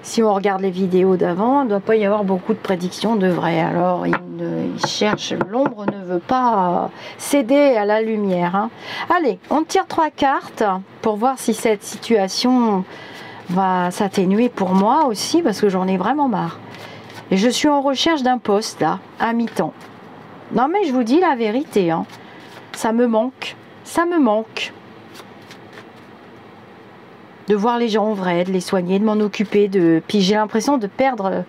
si on regarde les vidéos d'avant, il ne doit pas y avoir beaucoup de prédictions de vrai. Alors, ils cherchent, l'ombre ne veut pas céder à la lumière. Hein. Allez, on tire 3 cartes pour voir si cette situation va s'atténuer pour moi aussi, parce que j'en ai vraiment marre. Et je suis en recherche d'un poste, là, à mi-temps. Non, mais je vous dis la vérité, hein. Ça me manque. Ça me manque. De voir les gens en vrai, de les soigner, de m'en occuper, puis j'ai l'impression de perdre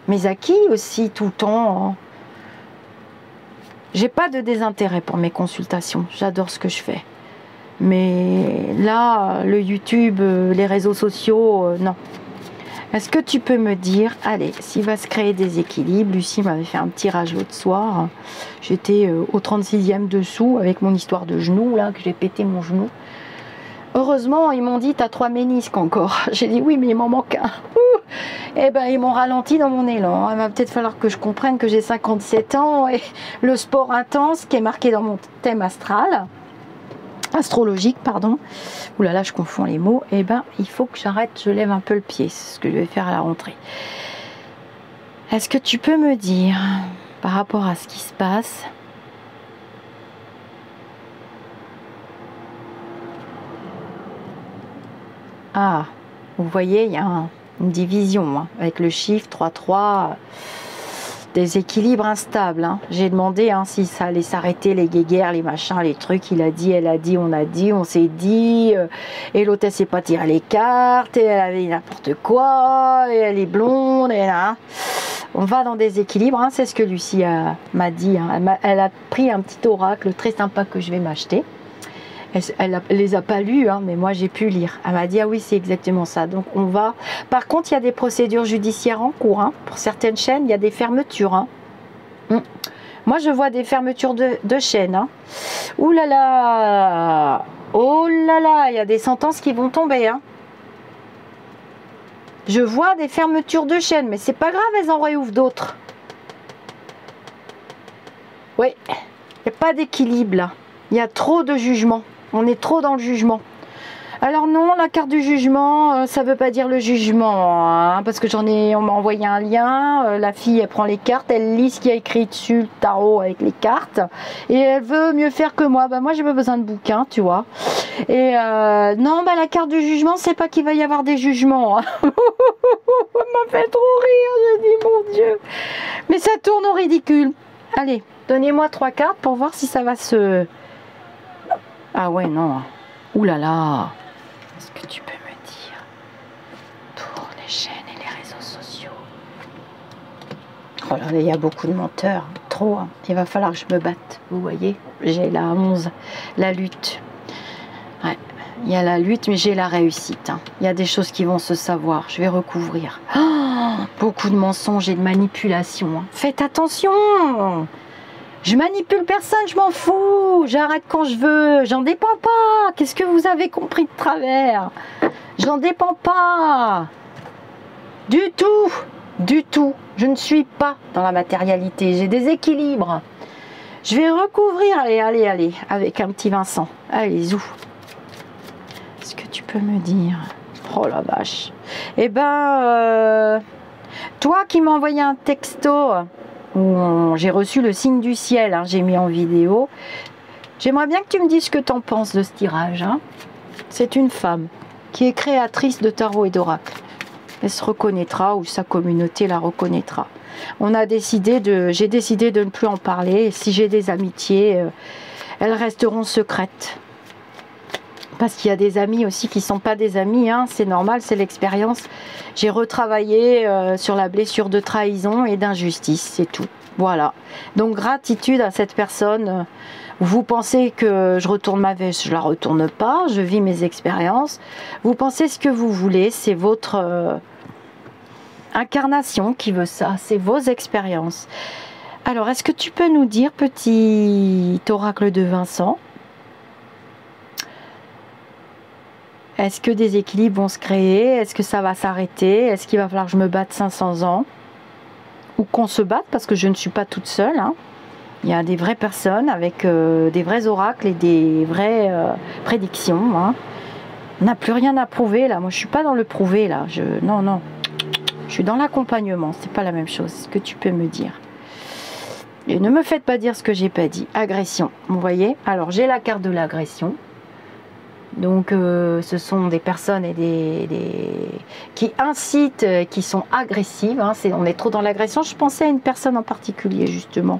mes acquis aussi tout le temps. J'ai pas de désintérêt pour mes consultations, j'adore ce que je fais. Mais là, le YouTube, les réseaux sociaux, non. Est-ce que tu peux me dire, allez, s'il va se créer des équilibres, Lucie m'avait fait un tirage l'autre soir, j'étais au 36e dessous avec mon histoire de genou, là, que j'ai pété mon genou. Heureusement, ils m'ont dit, t'as 3 ménisques encore. J'ai dit, oui, mais il m'en manque un. Eh ben, ils m'ont ralenti dans mon élan. Il va peut-être falloir que je comprenne que j'ai 57 ans et le sport intense qui est marqué dans mon thème astrologique, pardon. Ouh là là, je confonds les mots. Eh ben, il faut que j'arrête, je lève un peu le pied. C'est ce que je vais faire à la rentrée. Est-ce que tu peux me dire, par rapport à ce qui se passe, ah, vous voyez, il y a une division hein, avec le chiffre 3-3, des équilibres instables. Hein. J'ai demandé hein, si ça allait s'arrêter, les guéguerres, les machins, les trucs. Il a dit, elle a dit, on s'est dit. Et l'autre, elle s'est pas tiré les cartes, et elle avait n'importe quoi, et elle est blonde, et là. On va dans des équilibres, hein, c'est ce que Lucie m'a dit. Hein. Elle a pris un petit oracle très sympa que je vais m'acheter. Elle les a pas lus, hein, mais moi j'ai pu lire. Elle m'a dit, ah oui, c'est exactement ça. Donc on va... Par contre, il y a des procédures judiciaires en cours. Hein. Pour certaines chaînes, il y a des fermetures. Hein. Moi, je vois des fermetures de chaînes. Hein. Ouh là là! Oh là là! Il y a des sentences qui vont tomber. Hein. Je vois des fermetures de chaînes, mais c'est pas grave, elles en réouvrent d'autres. Oui, il n'y a pas d'équilibre là. Il y a trop de jugement. On est trop dans le jugement. Alors non, la carte du jugement, ça veut pas dire le jugement, hein, parce que on m'a envoyé un lien, la fille elle prend les cartes, elle lit ce qu'il y a écrit dessus, le tarot avec les cartes, et elle veut mieux faire que moi. Bah moi j'ai pas besoin de bouquin, tu vois. Et non, bah la carte du jugement, c'est pas qu'il va y avoir des jugements. Hein. Ça m'a fait trop rire, je dis mon Dieu. Mais ça tourne au ridicule. Allez, donnez-moi 3 cartes pour voir si ça va se... Ah ouais, non. Ouh là là. Est-ce que tu peux me dire pour les chaînes et les réseaux sociaux? Oh là là, il y a beaucoup de menteurs. Trop. Hein. Il va falloir que je me batte. Vous voyez, j'ai la 11, la lutte. Ouais, il y a la lutte, mais j'ai la réussite. Hein. Il y a des choses qui vont se savoir. Je vais recouvrir. Oh, beaucoup de mensonges et de manipulations. Hein. Faites attention. Je manipule personne, je m'en fous. J'arrête quand je veux. J'en dépends pas. Qu'est-ce que vous avez compris de travers? J'en dépends pas. Du tout. Du tout. Je ne suis pas dans la matérialité. J'ai des équilibres. Je vais recouvrir. Allez, allez, allez. Avec un petit Vincent. Allez, zou. Est-ce que tu peux me dire? Oh la vache. Eh ben, toi qui m'as envoyé un texto... où j'ai reçu le signe du ciel, hein, j'ai mis en vidéo. J'aimerais bien que tu me dises ce que tu en penses de ce tirage. Hein. C'est une femme qui est créatrice de tarot et d'oracle. Elle se reconnaîtra ou sa communauté la reconnaîtra. J'ai décidé de ne plus en parler. Si j'ai des amitiés, elles resteront secrètes. Parce qu'il y a des amis aussi qui ne sont pas des amis, hein, c'est normal, c'est l'expérience. J'ai retravaillé sur la blessure de trahison et d'injustice, c'est tout. Voilà. Donc gratitude à cette personne. Vous pensez que je retourne ma veste, je ne la retourne pas, je vis mes expériences. Vous pensez ce que vous voulez, c'est votre incarnation qui veut ça, c'est vos expériences. Alors, est-ce que tu peux nous dire, petit oracle de Vincent, est-ce que des équilibres vont se créer? Est-ce que ça va s'arrêter? Est-ce qu'il va falloir que je me batte 500 ans? Ou qu'on se batte, parce que je ne suis pas toute seule, hein. Il y a des vraies personnes avec des vrais oracles et des vraies prédictions, hein. On n'a plus rien à prouver là. Moi, je suis pas dans le prouver là. Non, non. Je suis dans l'accompagnement. C'est pas la même chose. Ce que tu peux me dire. Et ne me faites pas dire ce que j'ai pas dit. Agression. Vous voyez? Alors, j'ai la carte de l'agression. Donc, ce sont des personnes et qui incitent, qui sont agressives. Hein. On est trop dans l'agression. Je pensais à une personne en particulier, justement.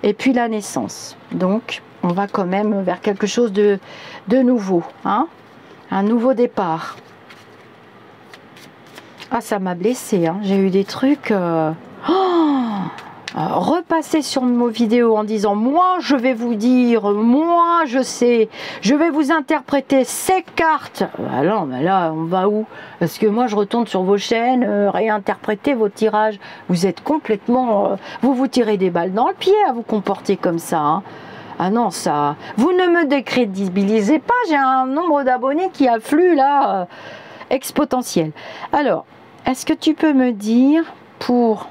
Et puis, la naissance. Donc, on va quand même vers quelque chose de nouveau. Hein. Un nouveau départ. Ah, ça m'a blessée. Hein. J'ai eu des trucs... repasser sur nos vidéos en disant moi je vais vous dire, moi je sais, je vais vous interpréter ces cartes. Alors mais là on va où? Parce que moi je retourne sur vos chaînes, réinterpréter vos tirages. Vous êtes complètement, vous vous tirez des balles dans le pied à vous comporter comme ça. Hein. Ah non, ça, vous ne me décrédibilisez pas. J'ai un nombre d'abonnés qui afflue là, exponentiel. Alors, est-ce que tu peux me dire pour...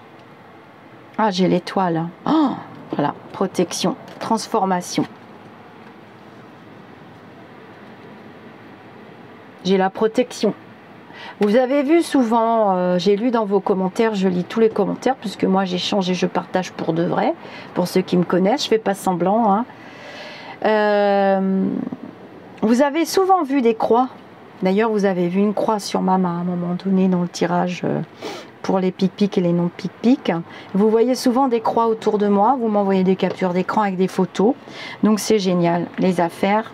Ah, j'ai l'étoile. Oh, voilà, protection, transformation. J'ai la protection. Vous avez vu souvent, j'ai lu dans vos commentaires, je lis tous les commentaires, puisque moi j'ai changé, je partage pour de vrai. Pour ceux qui me connaissent, je ne fais pas semblant. Hein. Vous avez souvent vu des croix. D'ailleurs, vous avez vu une croix sur ma main à un moment donné dans le tirage... pour les pic-pic et les non-pic-pic. Vous voyez souvent des croix autour de moi. Vous m'envoyez des captures d'écran avec des photos. Donc c'est génial. Les affaires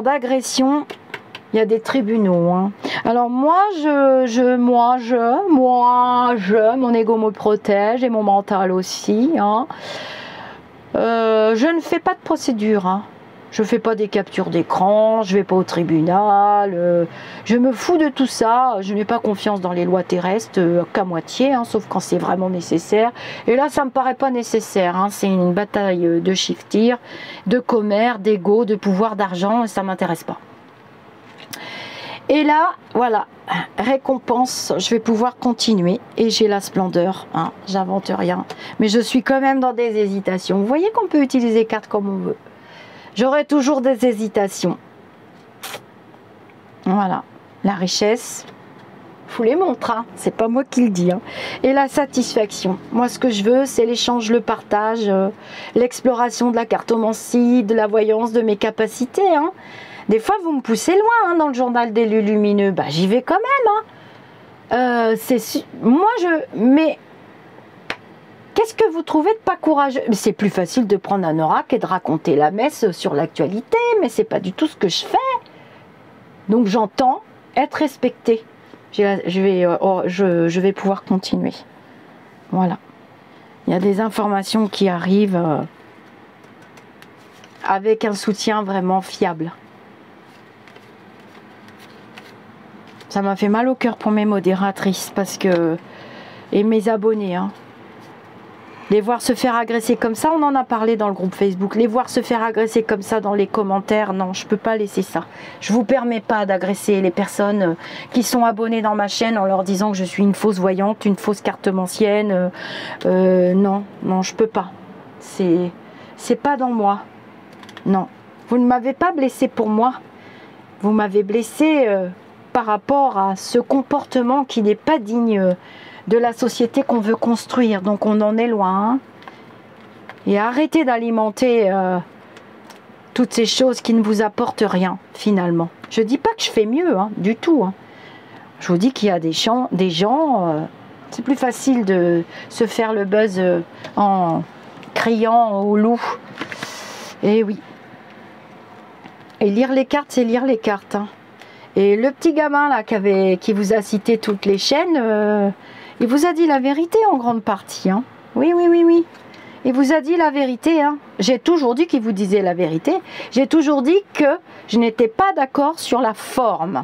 d'agression, il y a des tribunaux. Hein. Alors moi, mon ego me protège et mon mental aussi. Hein. Je ne fais pas de procédure. Hein. Je ne fais pas des captures d'écran, je ne vais pas au tribunal, je me fous de tout ça, je n'ai pas confiance dans les lois terrestres qu'à moitié, hein, sauf quand c'est vraiment nécessaire. Et là, ça ne me paraît pas nécessaire, hein, c'est une bataille de chiffre-tir, de commerce, d'ego, de pouvoir, d'argent, et ça ne m'intéresse pas. Et là, voilà, récompense, je vais pouvoir continuer et j'ai la splendeur, hein, j'invente rien. Mais je suis quand même dans des hésitations. Vous voyez qu'on peut utiliser les cartes comme on veut. J'aurai toujours des hésitations. Voilà, la richesse, je vous les montre, hein. C'est pas moi qui le dis. Hein. Et la satisfaction. Moi, ce que je veux, c'est l'échange, le partage, l'exploration de la cartomancie, de la voyance, de mes capacités. Hein. Des fois, vous me poussez loin hein, dans le journal des lumineux. Bah, j'y vais quand même. Hein. Mais... Qu'est-ce que vous trouvez de pas courageux? C'est plus facile de prendre un oracle et de raconter la messe sur l'actualité, mais c'est pas du tout ce que je fais. Donc j'entends être respectée. Je vais pouvoir continuer. Voilà. Il y a des informations qui arrivent avec un soutien vraiment fiable. Ça m'a fait mal au cœur pour mes modératrices parce que et mes abonnés, hein. Les voir se faire agresser comme ça, on en a parlé dans le groupe Facebook. Les voir se faire agresser comme ça dans les commentaires, non, je ne peux pas laisser ça. Je ne vous permets pas d'agresser les personnes qui sont abonnées dans ma chaîne en leur disant que je suis une fausse voyante, une fausse cartomancienne. Non, non, je ne peux pas. C'est pas dans moi. Non. Vous ne m'avez pas blessé pour moi. Vous m'avez blessé par rapport à ce comportement qui n'est pas digne de la société qu'on veut construire, donc on en est loin. Hein. Et arrêtez d'alimenter toutes ces choses qui ne vous apportent rien, finalement. Je ne dis pas que je fais mieux, hein, du tout. Hein. Je vous dis qu'il y a des gens, c'est plus facile de se faire le buzz en criant au loup. Et oui. Et lire les cartes, c'est lire les cartes. Hein. Et le petit gamin là qui vous a cité toutes les chaînes... il vous a dit la vérité en grande partie. Hein. Oui, oui, oui, oui. Il vous a dit la vérité. Hein. J'ai toujours dit qu'il vous disait la vérité. J'ai toujours dit que je n'étais pas d'accord sur la forme,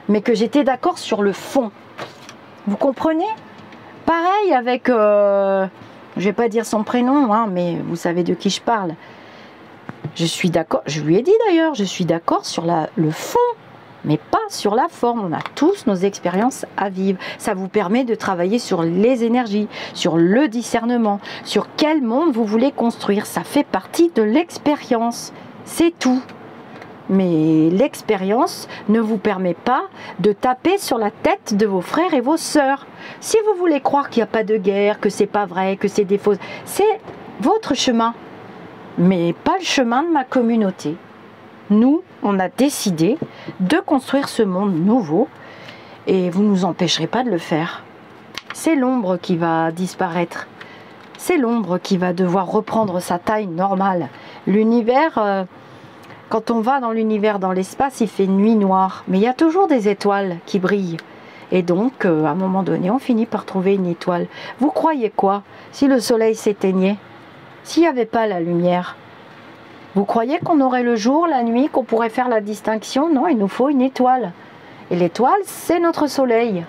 mais que j'étais d'accord sur le fond. Vous comprenez? Pareil avec, je vais pas dire son prénom, hein, mais vous savez de qui je parle. Je suis d'accord, je lui ai dit d'ailleurs, je suis d'accord sur le fond, mais pas sur la forme. On a tous nos expériences à vivre. Ça vous permet de travailler sur les énergies, sur le discernement, sur quel monde vous voulez construire. Ça fait partie de l'expérience, c'est tout. Mais l'expérience ne vous permet pas de taper sur la tête de vos frères et vos sœurs. Si vous voulez croire qu'il n'y a pas de guerre, que c'est pas vrai, que c'est des fausses, c'est votre chemin, mais pas le chemin de ma communauté. Nous, on a décidé de construire ce monde nouveau et vous ne nous empêcherez pas de le faire. C'est l'ombre qui va disparaître. C'est l'ombre qui va devoir reprendre sa taille normale. L'univers... Quand on va dans l'univers, dans l'espace, il fait nuit noire. Mais il y a toujours des étoiles qui brillent. Et donc, à un moment donné, on finit par trouver une étoile. Vous croyez quoi? Si le soleil s'éteignait, s'il n'y avait pas la lumière, vous croyez qu'on aurait le jour, la nuit, qu'on pourrait faire la distinction? Non, il nous faut une étoile. Et l'étoile, c'est notre soleil.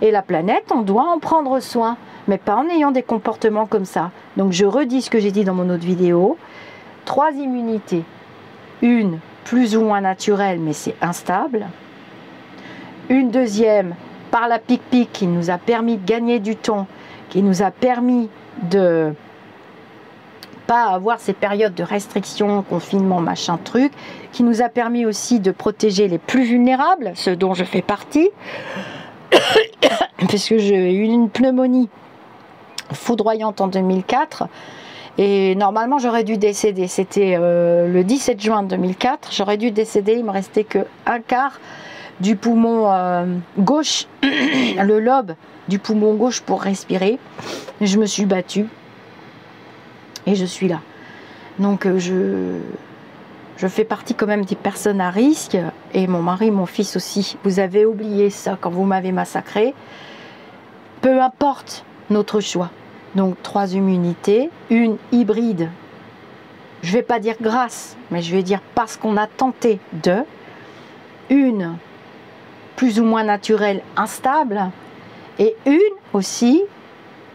Et la planète, on doit en prendre soin. Mais pas en ayant des comportements comme ça. Donc, je redis ce que j'ai dit dans mon autre vidéo. 3 immunités. Une plus ou moins naturelle, mais c'est instable. Une deuxième par la pic-pic qui nous a permis de gagner du temps, qui nous a permis de pas avoir ces périodes de restriction, confinement, machin truc, qui nous a permis aussi de protéger les plus vulnérables, ceux dont je fais partie, puisque j'ai eu une pneumonie foudroyante en 2004. Et normalement, j'aurais dû décéder. C'était le 17 juin 2004. J'aurais dû décéder. Il me restait que un quart du poumon gauche, le lobe du poumon gauche pour respirer. Je me suis battue. Et je suis là. Donc, je fais partie quand même des personnes à risque. Et mon mari, mon fils aussi. Vous avez oublié ça quand vous m'avez massacré. Peu importe notre choix. Donc 3 immunités, une hybride, je ne vais pas dire grâce, mais je vais dire parce qu'on a tenté de, une plus ou moins naturelle, instable, et une aussi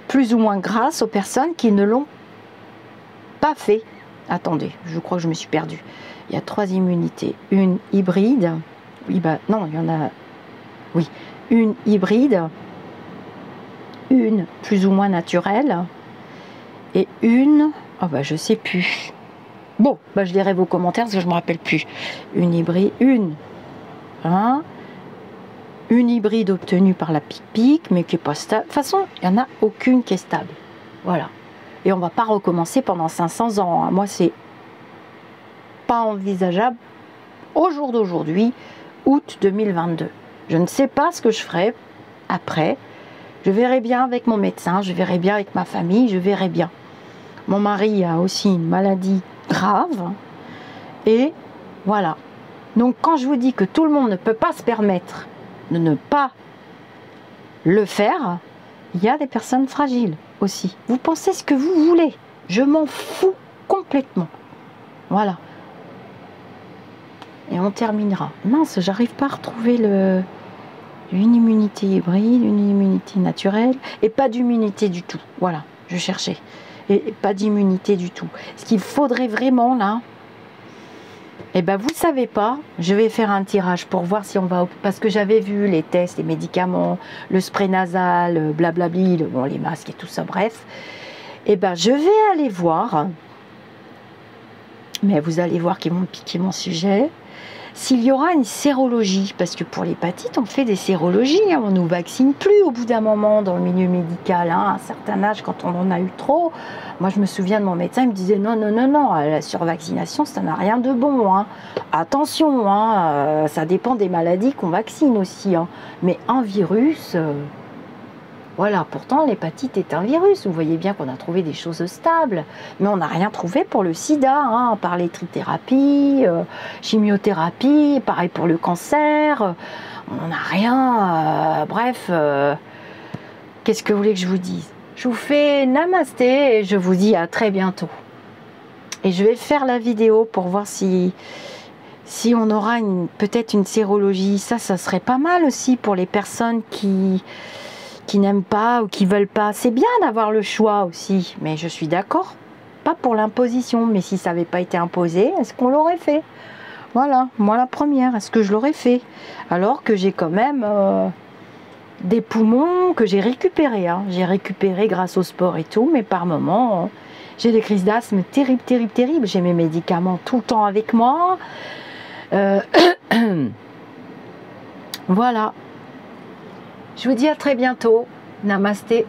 plus ou moins grâce aux personnes qui ne l'ont pas fait. Attendez, je crois que je me suis perdue. Il y a 3 immunités, une hybride, oui, bah, non, il y en a, oui, une hybride, une plus ou moins naturelle et une, oh bah je sais plus. Bon, bah je lirai vos commentaires parce que je me rappelle plus. Une hybride, une hybride obtenue par la pic-pic, mais qui n'est pas stable. De toute façon, il n'y en a aucune qui est stable. Voilà. Et on ne va pas recommencer pendant 500 ans. Hein. Moi, c'est pas envisageable au jour d'aujourd'hui, août 2022. Je ne sais pas ce que je ferai après. Je verrai bien avec mon médecin, je verrai bien avec ma famille, je verrai bien. Mon mari a aussi une maladie grave. Et voilà. Donc quand je vous dis que tout le monde ne peut pas se permettre de ne pas le faire, il y a des personnes fragiles aussi. Vous pensez ce que vous voulez. Je m'en fous complètement. Voilà. Et on terminera. Mince, j'arrive pas à retrouver une immunité hybride, une immunité naturelle, et pas d'immunité du tout. Voilà, je cherchais. Et pas d'immunité du tout. Ce qu'il faudrait vraiment, là, eh ben vous savez pas, je vais faire un tirage pour voir si on va... Parce que j'avais vu les tests, les médicaments, le spray nasal, blablabli, bon, les masques et tout ça, bref. Eh ben je vais aller voir, mais vous allez voir qu'ils vont me piquer mon sujet, s'il y aura une sérologie, parce que pour l'hépatite, on fait des sérologies, hein, on ne nous vaccine plus au bout d'un moment dans le milieu médical, hein, à un certain âge, quand on en a eu trop. Moi, je me souviens de mon médecin, il me disait non, non, non, non, la survaccination, ça n'a rien de bon. Hein. Attention, hein, ça dépend des maladies qu'on vaccine aussi. Hein. Mais un virus... Voilà, pourtant l'hépatite est un virus. Vous voyez bien qu'on a trouvé des choses stables, mais on n'a rien trouvé pour le sida, hein, par les trithérapie, chimiothérapie, pareil pour le cancer. On n'a rien. Bref, qu'est-ce que vous voulez que je vous dise? Je vous fais namasté et je vous dis à très bientôt. Et je vais faire la vidéo pour voir si on aura peut-être une sérologie. Ça serait pas mal aussi pour les personnes qui qui n'aiment pas ou qui veulent pas. C'est bien d'avoir le choix aussi, mais je suis d'accord. Pas pour l'imposition, mais si ça n'avait pas été imposé, est-ce qu'on l'aurait fait? Voilà, moi la première, est-ce que je l'aurais fait? Alors que j'ai quand même des poumons que j'ai récupérés. Hein. J'ai récupéré grâce au sport et tout, mais par moments, j'ai des crises d'asthme terribles, terribles, terribles. J'ai mes médicaments tout le temps avec moi. Voilà. Je vous dis à très bientôt. Namasté.